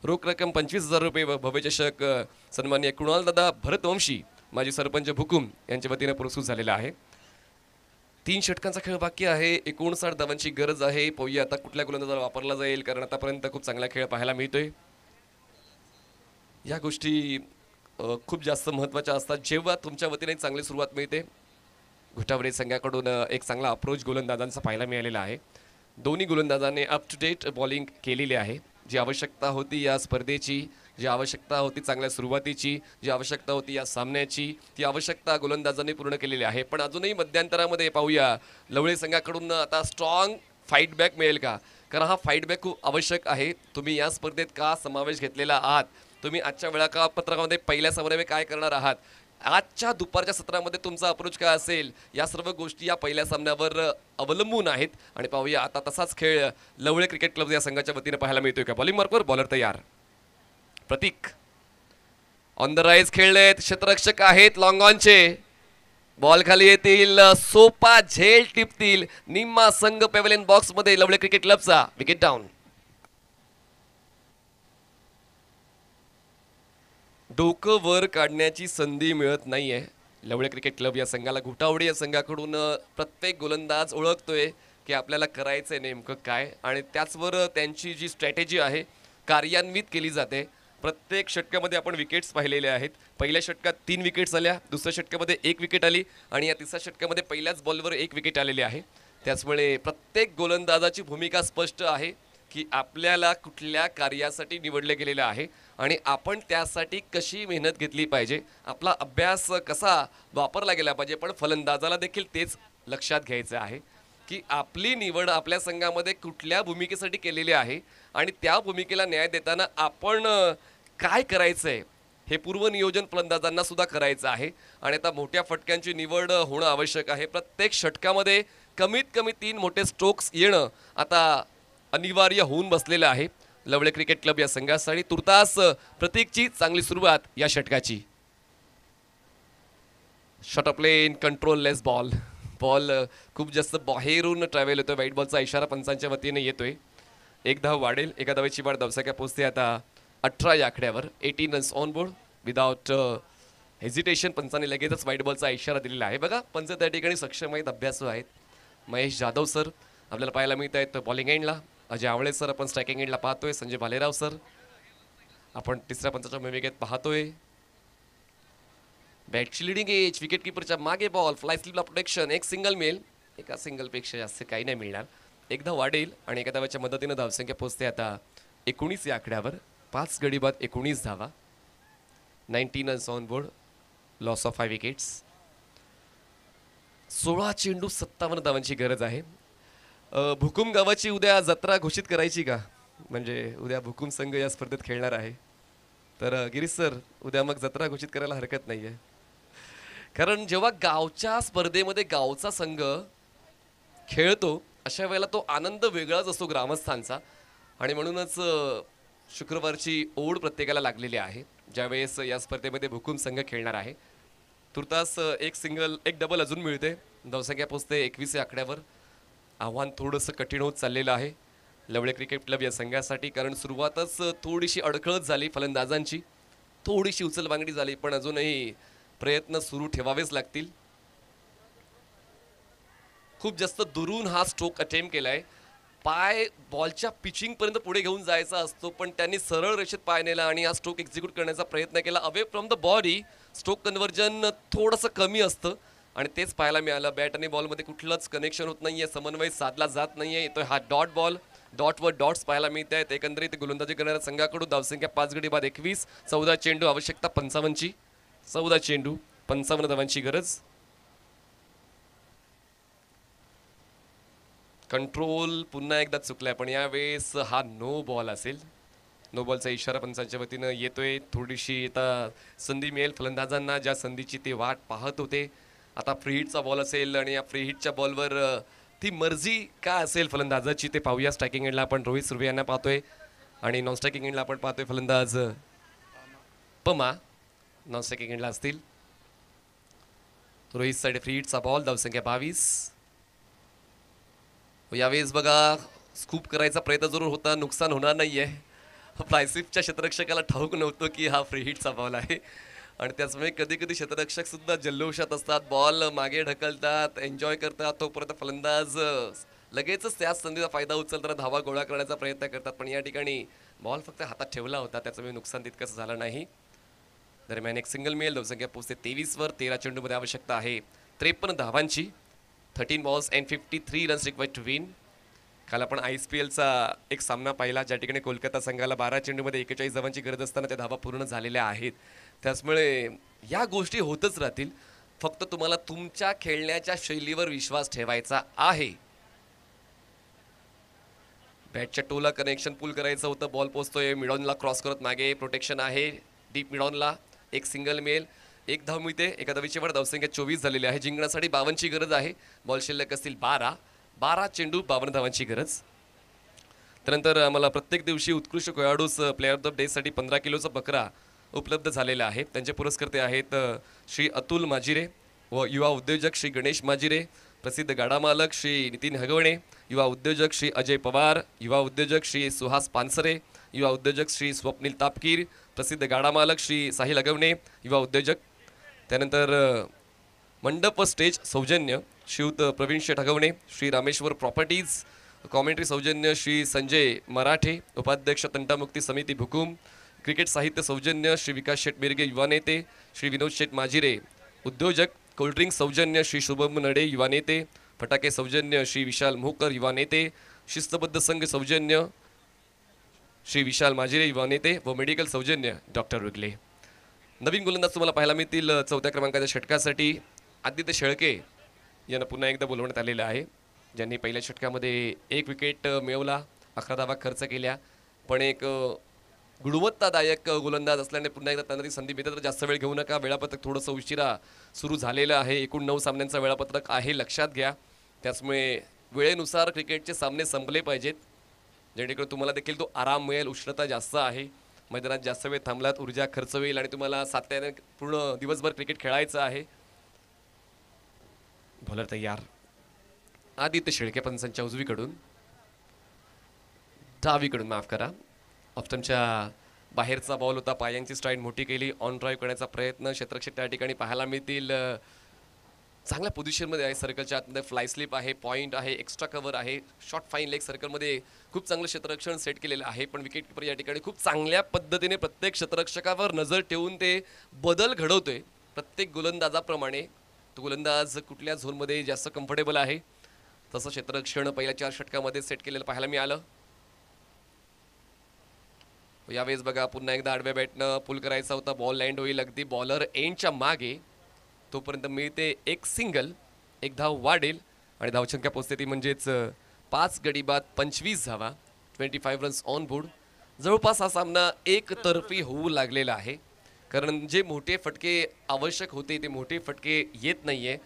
रोख रक्कम 25,000 रुपये व भव्यचषक सन्माननीय कुणालदादा भरतवंशी, माजी सरपंच भुकुम यांच्या वतीने पुरस्कृत झालेला आहे. 3 षटकांचा खेळ बाकी आहे, 59 धावांची गरज आहे. पाहूया आता कुठल्या गोलंदाजाला वापरला जाईल, कारण आतापर्यंत खूप चांगला खेळ पाहायला मिळतोय. या गोष्टी खूप जास्त महत्त्वाच्या असतात जेव्हा तुमच्या वतीने चांगली सुरुवात मिळते. घोटावडे संघाकडून एक चांगला अप्रोच गोलंदाजांचा पाहायला मिळालेला आहे. दोन्ही गोलंदाजांनी अप टू डेट बॉलिंग केलेली आहे. जी आवश्यकता होती या स्पर्धेची, जी आवश्यकता होती चांगल्या सुरुवातीची, जी आवश्यकता होती या सामन्याची, ती आवश्यकता गोलंदाजांनी पूर्ण केलेली आहे. पण अजूनही मध्यंतरामध्ये पाहूया लवळे संघाकडून आता स्ट्रॉंग फाईट बॅक मिळेल का, कारण हा फाईट बॅक खूप आवश्यक आहे. तुम्ही या स्पर्धेत का समावेश घेतलेला आहात, तुम्ही आजच्या वेळापत्रकामध्ये पहिल्या सामन्यामध्ये काय करणार आहात, आजच्या दुपारच्या सत्रामध्ये तुमचा अप्रोच काय असेल, या सर्व गोष्टी या पहिल्या सामन्यावर अवलंबून आहेत. आणि पाहूया आता तसाच खेळ लवळे क्रिकेट क्लब या संघाच्या वतीने पाहायला मिळतोय का. बॉलिंग मार्कवर बॉलर तयार, प्रतीक ऑन द राईज खेळलेत, क्षेत्ररक्षक आहेत लॉंग ऑनचे, बॉल खाली येतील, सोपा झेल टिपतील, निम्मा संघ पॅव्हलियन बॉक्स मध्ये लवळे क्रिकेट क्लबचा. Wicket down. डोकं वर काढण्याची संधी मिळत नाहीये लवळे क्रिकेट क्लब या संघाला. घोटावडे या संघाकडून प्रत्येक गोलंदाज ओळखतोय की आपल्याला करायचंय नेमकं काय, आणि त्याचवर त्यांची जी स्ट्रॅटेजी आहे कार्यान्वित केली जाते. प्रत्येक षटकामध्ये आपण विकेट्स पाहिलेले आहेत. पहिल्या षटकात 3 विकेट्स आल्या, दुसऱ्या षटकामध्ये 1 विकेट आली आणि या तिसऱ्या षटकामध्ये पहिल्याच बॉलवर 1 विकेट आलेले आहे. त्याचमुळे प्रत्येक गोलंदाजाची भूमिका स्पष्ट आहे की आपल्याला कुठल्या कार्यासाठी निवडले गेलेलं आहे आणि आपण त्यासाठी कशी मेहनत घेतली पाहिजे, आपला अभ्यास कसा वापरला गेला पाहिजे. पण फलंदाजाला देखील तेच लक्षात घ्यायचं आहे की आपली निवड आपल्या संघामध्ये कुठल्या भूमिकेसाठी केलेली आहे आणि त्या भूमिकेला न्याय देताना आपण काय करायचं आहे हे पूर्वनियोजन फलंदाजांना सुद्धा करायचं आहे. आणि आता मोठ्या फटक्यांची निवड होणं आवश्यक आहे. प्रत्येक षटकामध्ये कमीत कमी 3 मोठे स्ट्रोक्स येणं आता अनिवार्य होऊन बसलेलं आहे लवळे क्रिकेट क्लब या संघासाठी. तुर्तास प्रतीकची चांगली सुरुवात या षटकाची. Short of length, controlless ball. Ball खूप जास्त बाहेरून ट्रॅव्हल होतोय. व्हाईट बॉलचा इशारा पंचांच्या वतीने येतोय. एक धाव वाढेल. एका धावेची वाढ धावसंख्या पोहोचते आता 18 या आकड्यावर. 18 runs on board without hesitation. पंचांनी लगेचच व्हाईट बॉलचा इशारा दिलेला आहे. बघा पंच त्या ठिकाणी सक्षम आहेत, अभ्यासू आहेत. महेश जाधव सर आपल्याला पाहायला मिळत आहेत बॉलिंग एंडला. अजय आवळे सर आपण स्ट्रायकिंग एंडला पाहतोय. संजय भालेराव सर आपण तिसऱ्या पंचाच्या भूमिकेत पाहतोय. बॅटची लिडिंग एज, विकेट किपरच्या मागे बॉल, फ्लाय स्लिपला प्रोटेक्शन. एक सिंगल मिळेल. एका सिंगलपेक्षा जास्त काही नाही मिळणार. एकदा वाढेल आणि एका धावाच्या मदतीनं धावसंख्या पोहोचते आता 19 या आकड्यावर. 5 गडी बाद 19 धावा. 19 runs on board, loss of 5 wickets. 16 चेंडू 57 धावांची गरज आहे. भुकुम गावाची उद्या जत्रा घोषित करायची का? म्हणजे उद्या भुकुम संघ या स्पर्धेत खेळणार आहे. तर गिरीश सर उद्या मग जत्रा घोषित करायला हरकत नाही आहे. कारण जेव्हा गावच्या स्पर्धेमध्ये गावचा संघ खेळतो अशा वेळेला तो आनंद वेगळाच असतो ग्रामस्थांचा. आणि म्हणूनच शुक्रवारची ओढ प्रत्येकाला लागलेली आहे ज्यावेळेस या स्पर्धेमध्ये भुकुम संघ खेळणार आहे. तुर्तास एक सिंगल एक डबल अजून मिळते. धावसंख्या पोचते 21 या आकड्यावर. आव्हान थोडंसं कठीण होत चाललेलं आहे लवळे क्रिकेट क्लब या संघासाठी. कारण सुरुवातच थोडीशी अडखळत झाली फलंदाजांची, थोडीशी उचलबांगडी झाली. पण अजूनही प्रयत्न सुरू ठेवावेच लागतील. खूप जास्त दुरून हा स्ट्रोक अटेम्प्ट केलाय. पाय बॉलच्या पिचिंग पर्यंत पुढे घेऊन जायचा असतो पण त्यांनी सरळ रेषेत पाय नेला आणि हा स्ट्रोक एक्झिक्यूट करण्याचा प्रयत्न केला. Away from the body stroke conversion थोडंसं कमी असतं आणि तेच पाहायला मिळालं. बॅट आणि बॉलमध्ये कुठलंच कनेक्शन होत नाहीये, समन्वय साधला जात नाहीये. येतोय हा डॉट बॉल, डॉटवर डॉट्स पाहायला मिळत आहेत. एकंदरीत गोलंदाजी करणाऱ्या संघाकडून धावसंख्या 5 गडी बाद 21. 14 चेंडू, आवश्यकता 55ची. 14 चेंडू 55 धावांची गरज. कंट्रोल पुन्हा एकदा चुकलाय पण यावेळेस हा नो बॉल असेल. नो बॉलचा इशारा पंचांच्या वतीनं येतोय. थोडीशी आता संधी मिळेल फलंदाजांना ज्या संधीची ते वाट पाहत होते. आता फ्री हिटचा बॉल असेल आणि या फ्री हिटच्या बॉलवर ती मर्जी काय असेल फलंदाजाची ते पाहूया. स्ट्रायकिंग एंडला आपण रोहित सुर्वे यांना पाहतोय आणि नॉन स्ट्रायकिंग एंडला आपण पाहतोय फलंदाज पमा नॉन स्ट्रायकिंग एंडला असतील. रोहित साठी फ्री हिटचा बॉल, धावसंख्या 22. यावेळेस बघा स्कूप करायचा प्रयत्न जरूर होता, नुकसान होणार नाहीये. फ्लायस्लिपच्या क्षेत्ररक्षकाला ठाऊक नव्हतं की हा फ्री हिटचा बॉल आहे आणि त्याचमुळे कधी कधी क्षेत्ररक्षक सुद्धा जल्लोषात असतात, बॉल मागे ढकलतात, एन्जॉय करतात. तोपर्यंत फलंदाज लगेचच त्याच संधीचा फायदा उचलताना धावा गोळा करण्याचा प्रयत्न करतात. पण या ठिकाणी बॉल फक्त हातात ठेवला होता, त्याच्यामुळे नुकसान तितकंच झालं नाही. दरम्यान एक सिंगल मिळेल. धावसंख्या पोहोचते 23वर. 13 चेंडूमध्ये आवश्यकता आहे 53 धावांची. 13 balls and 53 runs required to win. काल आपण IPLचा एक सामना पाहिला ज्या ठिकाणी कोलकाता संघाला 12 चेंडूमध्ये 41 धावांची गरज असताना त्या धावा पूर्ण झालेल्या आहेत. त्याचमुळे या गोष्टी होतच राहतील. फक्त तुम्हाला तुमच्या खेळण्याच्या शैलीवर विश्वास ठेवायचा आहे. बॅटच्या टोला कनेक्शन पुल करायचं होतं. बॉल पोचतोय मिडॉनला क्रॉस करत मागे. प्रोटेक्शन आहे डीप मिडॉनला. एक सिंगल मिळेल. एक धाव मिळते. एका धावीची वाढ धावसंख्या 24 झालेली आहे. जिंकण्यासाठी 52ची गरज आहे. बॉल शिल्लक असतील 12 चेंडू 52 धावांची गरज. त्यानंतर आम्हाला प्रत्येक दिवशी उत्कृष्ट खेळाडूस प्लेअर ऑफ द डेसाठी 15 किलोचा बकरा उपलब्ध झालेला आहे. त्यांचे पुरस्कर्ते आहेत श्री अतुल माजिरे व युवा उद्योजक श्री गणेश माजिरे, प्रसिद्ध गाडा मालक श्री नितीन हगवणे, युवा उद्योजक श्री अजय पवार, युवा उद्योजक श्री सुहास पानसरे, युवा उद्योजक श्री स्वप्नील तापकीर, प्रसिद्ध गाडा मालक श्री साहिल हगवणे, युवा उद्योजक. त्यानंतर मंडप व स्टेज सौजन्य श्रीयुत प्रवीण शेठ हगवणे, श्री रामेश्वर प्रॉपर्टीज. कॉमेंट्री सौजन्य श्री संजय मराठे, उपाध्यक्ष तंटामुक्ती समिती भुकुम. क्रिकेट साहित्य सौजन्य श्री विकास शेठ मिरगे, युवा नेते श्री विनोद शेठ माजिरे, उद्योजक. कोल्ड्रिंक सौजन्य श्री शुभम नडे, युवा नेते. फटाके सौजन्य श्री विशाल मोहकर, युवा नेते. शिस्तबद्ध संघ सौजन्य श्री विशाल माजिरे युवा नेते व मेडिकल सौजन्य डॉक्टर रुगले. नवीन गोलंदाज तुम्हाला पाहायला मिळतील चौथ्या क्रमांकाच्या षटकासाठी आदित्य शेळके यांना पुन्हा एकदा बोलवण्यात आलेलं आहे, ज्यांनी पहिल्या षटकामध्ये 1 विकेट मिळवला, 11 धावा खर्च केल्या, पण एक गुणवत्तादायक गोलंदाज असल्याने पुन्हा एकदा त्यांना ती संधी मिळते. तर जास्त वेळ घेऊ नका, वेळापत्रक थोडंसं उशिरा सुरू झालेलं आहे. एकूण 9 सामन्यांचं वेळापत्रक आहे, लक्षात घ्या. त्याचमुळे वेळेनुसार क्रिकेटचे सामने संपले पाहिजेत, जेणेकरून तुम्हाला देखील तो आराम मिळेल. उष्णता जास्त आहे, मैदानात जास्त वेळ थांबलात ऊर्जा खर्च होईल आणि तुम्हाला सातत्याने पूर्ण दिवसभर क्रिकेट खेळायचं आहे. बॉलर तयार. आदित्य शेळके पंचांच्या उजवीकडून, डावीकडून माफ करा, ऑप्टमच्या बाहेरचा बॉल होता, पायांची स्ट्राईड मोठी केली, ऑन ड्राईव्ह करण्याचा प्रयत्न क्षेत्ररक्षक त्या ठिकाणी पाहायला मिळतील. चांगल्या पोझिशनमध्ये आहे, सर्कलच्या आतमध्ये फ्लाय स्लिप आहे, पॉईंट आहे, एक्स्ट्रा कव्हर आहे, शॉर्ट फाईन लेग सर्कलमध्ये खूप चांगलं क्षेत्ररक्षण सेट केलेलं आहे. पण विकेट किपर या ठिकाणी खूप चांगल्या पद्धतीने प्रत्येक क्षेत्ररक्षकावर नजर ठेवून ते बदल घडवतोय. प्रत्येक गोलंदाजाप्रमाणे तो गोलंदाज कुठल्या झोनमध्ये जास्त कम्फर्टेबल आहे तसं क्षेत्ररक्षण पहिल्या 4 षटकामध्ये सेट केलेलं पाहायला मिळालं. यावेळेस बघा पुन्हा एकदा आडव्या बॅटनं पुल करायचा होता, बॉल लँड होईल अगदी बॉलर एंडच्या मागे, तोपर्यंत मिळते एक सिंगल, एक धाव वाढेल आणि धावसंख्या पोचते ती म्हणजेच 5 गडी बाद 25 धावा, 25 रन्स ऑन बोर्ड. जवळपास हा सामना एकतर्फी होऊ लागलेला आहे, कारण जे मोठे फटके आवश्यक होते ते मोठे फटके येत नाहीये.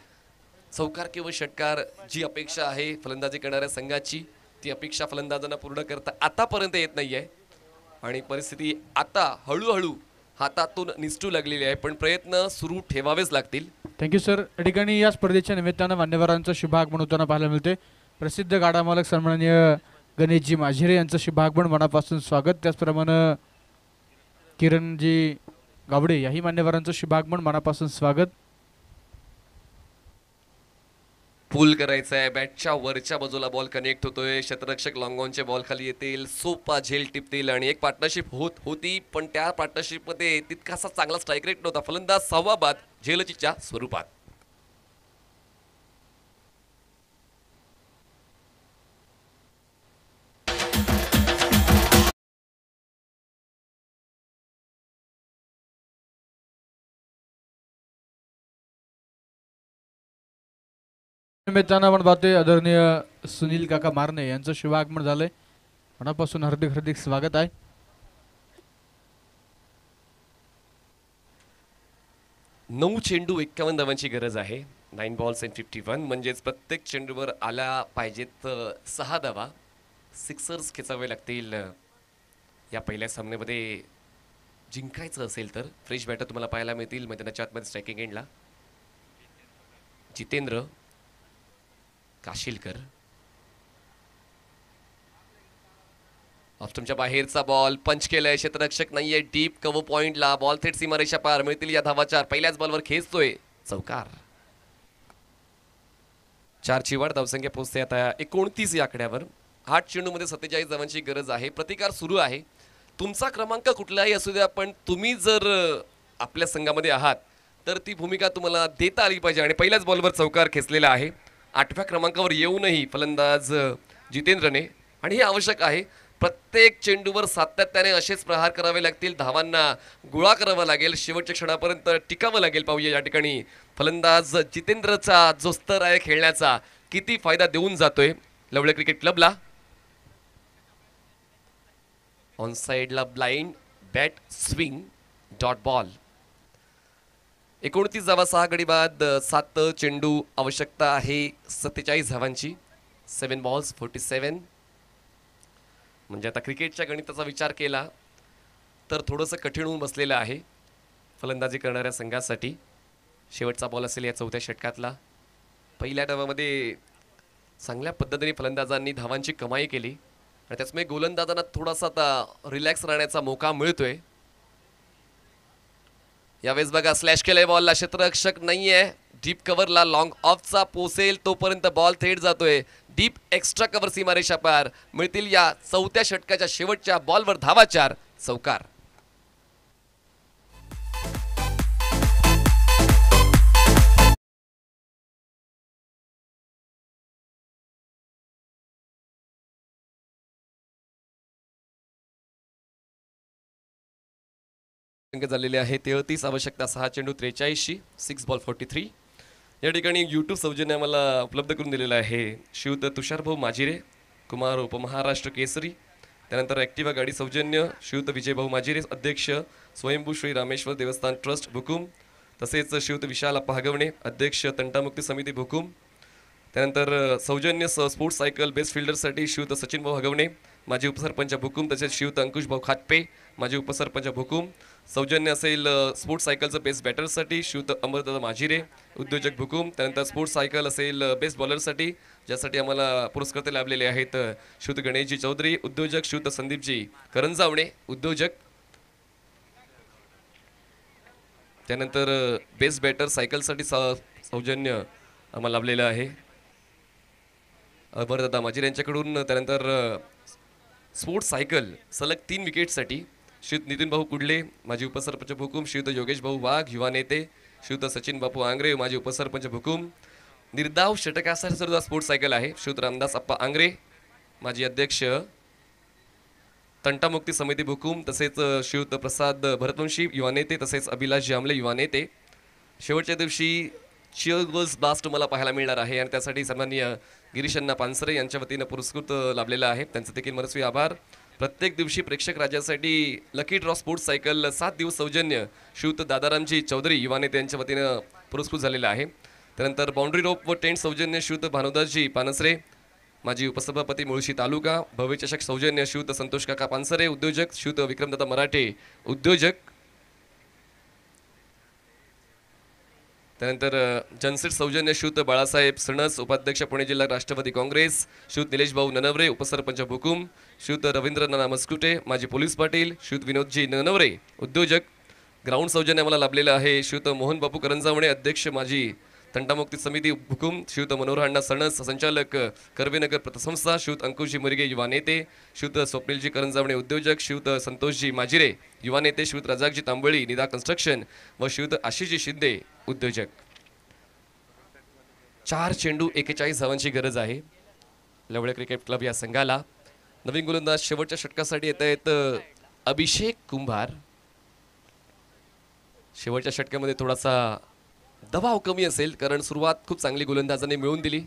चौकार किंवा षटकार जी अपेक्षा आहे फलंदाजी करणाऱ्या संघाची, ती अपेक्षा फलंदाजांना पूर्ण करता आतापर्यंत येत नाहीये आणि परिस्थिती आता हळूहळू हातातून निसटू लागलेली आहे, पण प्रयत्न सुरू ठेवावेच लागतील. Thank you sir. या ठिकाणी या स्पर्धेच्या निमित्तानं मान्यवरांचं शुभागमन होताना पाहायला मिळते. प्रसिद्ध गाडा मालक सन्माननीय गणेशजी माझिरे यांचं शुभागमन मनापासून स्वागत. त्याचप्रमाणे किरणजी गावडे याही मान्यवरांचं शुभागमन मनापासून स्वागत. पूल करायचा आहे, बॅटच्या वरच्या बाजूला बॉल कनेक्ट होतोय, क्षेत्ररक्षक लॉंगॉनचे बॉल खाली येतील, सोपा झेल टिपतील आणि एक पार्टनरशिप होती, पण त्या पार्टनरशिपमध्ये तितकासा चांगला स्ट्राईक रेट नव्हता. फलंदाज 6वा बाद झेलचीच्या स्वरूपात. निमित्तानं आपण पाहतोय आदरणीय सुनील काका मारणे यांचं शुभागमन झालंय. मनापासून हार्दिक हार्दिक स्वागत आहे. नऊ चेंडू 51 धावांची गरज आहे. 9 balls and 51 म्हणजेच प्रत्येक चेंडूवर आला पाहिजेत 6 धावा. सिक्सर्स खेचावे लागतील. या पहिल्या सामन्यामध्ये जिंकायचं असेल तर फ्रेश बॅटर तुम्हाला पाहायला मिळतील मैदानाच्या आतमध्ये स्ट्रायकिंग एंडला. जितेंद्र काशिलकर, ऑफ्टमच्या बाहेरचा बॉल पंच केलाय, क्षेत्ररक्षक नाहीये, डीप कव्हर पॉइंटला बॉल थेट सीमारेषा पार, मिळतील या धावा 4. पहिल्याच बॉलवर खेचतोय चौकार. 4ची वाढ, धावसंख्या पोहोचते आता 29 या आकड्यावर. 8 चेंडूमध्ये 47 धावांची गरज आहे. प्रतिकार सुरू आहे. तुमचा क्रमांक कुठलाही असू द्या, पण तुम्ही जर आपल्या संघामध्ये आहात तर ती भूमिका तुम्हाला देता आली पाहिजे आणि पहिल्याच बॉलवर चौकार खेचलेला आहे. 8व्या क्रमांकावर येऊनही फलंदाज जितेंद्रने, आणि हे आवश्यक आहे, प्रत्येक चेंडूवर सातत्याने असेच प्रहार करावे लागतील, धावांना गोळा करावा लागेल, शेवटच्या क्षणापर्यंत टिकावं लागेल. पाहूया या ठिकाणी फलंदाज जितेंद्रचा जो स्तर आहे खेळण्याचा किती फायदा देऊन जातोय लवळे क्रिकेट क्लबला. ऑन साइडला blind bat swing dot ball. 29 धावा 6 गडी बाद 7 चेंडू, आवश्यकता आहे 47 धावांची. 7 balls 47. म्हणजे आता क्रिकेटच्या गणिताचा विचार केला तर थोडंसं कठीण होऊन बसलेलं आहे फलंदाजी करणाऱ्या संघासाठी. शेवटचा बॉल असेल या 4थ्या षटकातला. पहिल्या डावामध्ये चांगल्या पद्धतीने फलंदाजांनी धावांची कमाई केली आणि त्याचमुळे गोलंदाजांना थोडासा आता रिलॅक्स राहण्याचा मौका मिळतोय. यावेळेस बघा स्लॅश केलंय बॉलला, क्षेत्ररक्षक नाहीये, डीप कव्हरला लॉंग ऑफचा पोसेल तोपर्यंत बॉल थेट जातोय डीप एक्स्ट्रा कव्हर सीमारेषा पार. मिळतील या 4थ्या षटकाच्या शेवटच्या बॉलवर धावा 4, चौकार. अंक झालेले आहे 33, आवश्यकता 6 चेंडू 43, 6 बॉल 43. या ठिकाणी यूट्यूब सौजन्य मला उपलब्ध करून दिलेलं आहे श्रीयुत तुषारभाऊ माजिरे, कुमार उपमहाराष्ट्र केसरी. त्यानंतर ॲक्टिवा गाडी सौजन्य श्रीयुत विजयभाऊ माजिरे, अध्यक्ष स्वयंभू श्री रामेश्वर देवस्थान ट्रस्ट भुकुम. तसेच श्रीयुत विशाल अप्पा हगवणे, अध्यक्ष तंटामुक्ती समिती भुकुम. त्यानंतर सौजन्य स्पोर्ट्स सायकल बेस्ट फिल्डरसाठी श्रीयुत सचिन भाऊ हगवणे, माजी उपसरपंच भुकुम. तसेच श्रीयुत अंकुश भाऊ खाटपे, माजी उपसरपंच भुकुम. सौजन्य असेल स्पोर्ट्स सायकलचं बेस्ट बॅटरसाठी श्रीयुत अमरदादा माजिरे, उद्योजक भुकुम. त्यानंतर स्पोर्ट्स सायकल असेल बेस्ट बॉलरसाठी, ज्यासाठी आम्हाला पुरस्कार लाभलेले आहेत श्रीयुत गणेशजी चौधरी, उद्योजक श्रीयुत संदीपजी करंजावणे, उद्योजक. त्यानंतर बेस्ट बॅटर सायकलसाठी सौजन्य आम्हाला लाभलेलं आहे अमरदादा माजिरे यांच्याकडून. त्यानंतर स्पोर्ट्स सायकल सलग 3 विकेटसाठी श्रीयुत नितीन भाऊ कुडले, माजी उपसरपंच भुकुम. श्रीयुत योगेश भाऊ वाघ, युवा नेते. श्रीयुत सचिन बापू आंग्रे, माजी उपसरपंच भुकुम. निर्धाव षटकासाठी सुद्धा स्पोर्ट्स सायकल आहे श्रीयुत रामदास अप्पा आंग्रे, माजी अध्यक्ष तंटामुक्ती समिती भुकुम. तसेच श्रीयुत प्रसाद भरतवंशी, युवा नेते. तसेच अभिलाष जांभले, युवा नेते. शेवटच्या दिवशी चिअर गर्ल्स ब्लास्ट मला पाहायला मिळणार आहे आणि त्यासाठी सन्माननीय गिरीशण्णा पानसरे यांच्या वतीनं पुरस्कृत लाभलेला आहे, त्यांचं देखील मनस्वी आभार. प्रत्येक दिवशी प्रेक्षक राज्यासाठी लकी ड्रॉ स्पोर्ट्स सायकल 7 दिवस सौजन्य श्रीयुत दादारामजी चौधरी, युवा नेते यांच्या वतीनं पुरस्कृत झालेला आहे. त्यानंतर बाउंड्री रोप व टेंट सौजन्य श्रीयुत भानुदासजी पानसरे, माजी उपसभापती मुळशी तालुका. भव्य चषक सौजन्य श्रीयुत संतोष काका पानसरे, उद्योजक. श्रीयुत विक्रमदादा मराठे, उद्योजक. त्यानंतर जनसेट सौजन्य श्रीयुत बाळासाहेब सणस, उपाध्यक्ष पुणे जिल्हा राष्ट्रवादी काँग्रेस. श्रीयुत निलेश भाऊ ननवरे, उपसरपंच भुकुम. श्रीयुत रवींद्र नाना मस्कुटे, माजी पोलीस पाटील. श्रीयुत विनोदजी ननवरे, उद्योजक. ग्राउंड सौजन्य मला लाभलेलं आहे श्रीयुत मोहन बापू करंजावणे, अध्यक्ष माजी तंटामुक्ती समिती भुकुम. श्रीयुत मनोहर अण्णा सणस, संचालक कर्वेनगर पतसंस्था. श्रीयुत अंकुशजी मुरगे, युवा नेते. श्रीयुत स्वप्नीलजी करंजावणे, उद्योजक. श्रीयुत संतोषजी माजिरे, युवा नेते. श्रीयुत रजाकजी तांबळी, निदा कन्स्ट्रक्शन. व श्रीयुत आशिषजी शिंदे, उद्योजक. 4 चेंडू 41 धावांची गरज आहे लवळे क्रिकेट क्लब या संघाला. नवीन गोलंदाज शेवटच्या षटकासाठी येत आहेत अभिषेक कुंभार. शेवटच्या षटकामध्ये थोडासा दबाव कमी असेल कारण सुरुवात खूप चांगली गोलंदाजाने मिळवून दिली.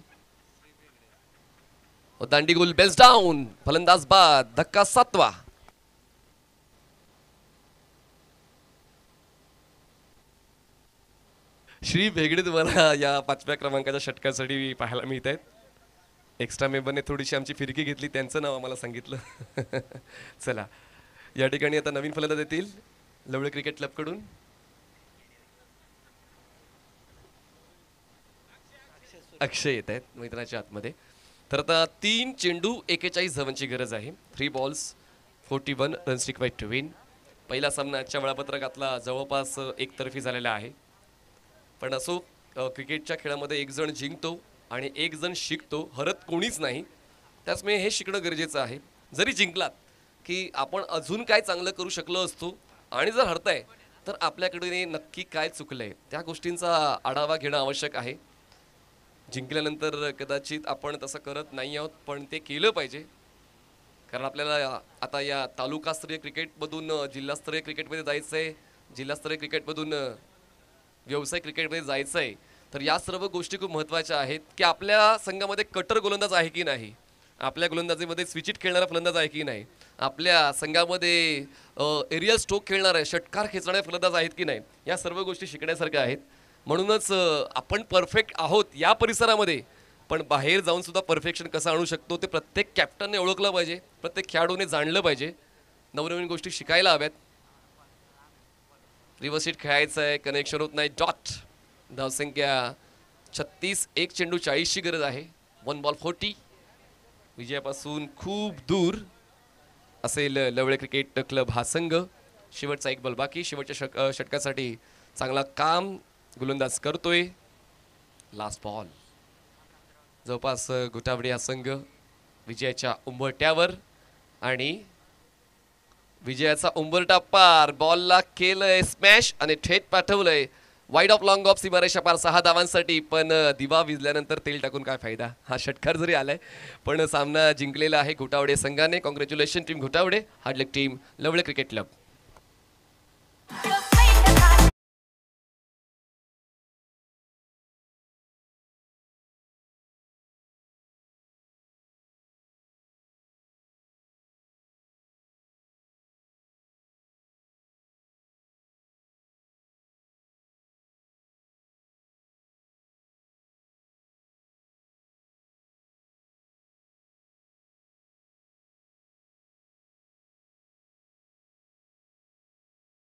दांडी गोल, बेल्स डाऊन, फलंदाज बाद, धक्का 7वा. श्री भेगडे तुम्हाला या 5व्या क्रमांकाच्या षटकासाठी पाहायला मिळत आहेत. एक्स्ट्रा मेंबरने थोडीशी आमची फिरकी घेतली, त्यांचं नाव आम्हाला सांगितलं. चला, या ठिकाणी आता नवीन फलंदाज येतील लवळे क्रिकेट क्लबकडून. अक्षय येत आहेत मैदानाच्या आतमध्ये. तर आता 3 चेंडू 41 धावांची गरज आहे. 3 balls 41 runs required to win. पहिला सामना आजच्या वेळापत्रकातला जवळपास एकतर्फी झालेला आहे. पण असो, क्रिकेटच्या खेळामध्ये एक जण जिंकतो आणि एक जण शिकतो, हरत कोणीच नाही. त्याचमुळे हे शिकणं गरजेचं आहे. जरी जिंकलात की आपण अजून काय चांगलं करू शकलो असतो आणि जर हरताय तर आपल्याकडे नक्की काय चुकलंय त्या गोष्टींचा आढावा घेणं आवश्यक आहे. जिंकल्यानंतर कदाचित आपण तसं करत नाही आहोत, पण ते केलं पाहिजे. कारण आपल्याला आता या तालुकास्तरीय क्रिकेटमधून जिल्हास्तरीय क्रिकेटमध्ये जायचं आहे, जिल्हास्तरीय क्रिकेटमधून व्यवसाय क्रिकेटमध्ये जायचं आहे. तर या सर्व गोष्टी खूप महत्त्वाच्या आहेत की आपल्या संघामध्ये कटर गोलंदाज आहे की नाही, आपल्या गोलंदाजीमध्ये स्विचिट खेळणारा फलंदाज आहे की नाही, आपल्या संघामध्ये एरियल स्ट्रोक खेळणारे षटकार खेचणारे फलंदाज आहेत की नाही. या सर्व गोष्टी शिकण्यासारख्या आहेत. म्हणूनच आपण परफेक्ट आहोत या परिसरामध्ये, पण बाहेर जाऊन सुद्धा परफेक्शन कसं आणू शकतो ते प्रत्येक कॅप्टनने ओळखलं पाहिजे, प्रत्येक खेळाडूने जाणलं पाहिजे. नवनवीन गोष्टी शिकायला हव्यात. रिव्हर्स हिट खेळायचं आहे, कनेक्शन होत नाही, डॉट. धावसंख्या 36, 1 चेंडू 40ची गरज आहे. 1 बॉल 40. विजयापासून खूप दूर असेल लवळे क्रिकेट क्लब हा संघ. शेवटचा 1 बॉल बाकी. शेवटच्या षटकासाठी चांगला काम गोलंदाज करतोय. Last ball. जवळपास घोटावडे हा संघ विजयाच्या उंबरट्यावर आणि विजयाचा उंबरठा पार. बॉलला केलंय स्मॅश आणि थेट पाठवलंय वाईड ऑफ लॉंग ऑफ सीमारेषा पार 6 धावांसाठी. पण दिवा विजल्यानंतर तेल टाकून काय फायदा. हा षटकार जरी आलाय पण सामना जिंकलेला आहे घोटावडे संघाने. कॉंग्रॅच्युलेशन टीम घोटावडे, हार्ड लक टीम लवळे क्रिकेट क्लब.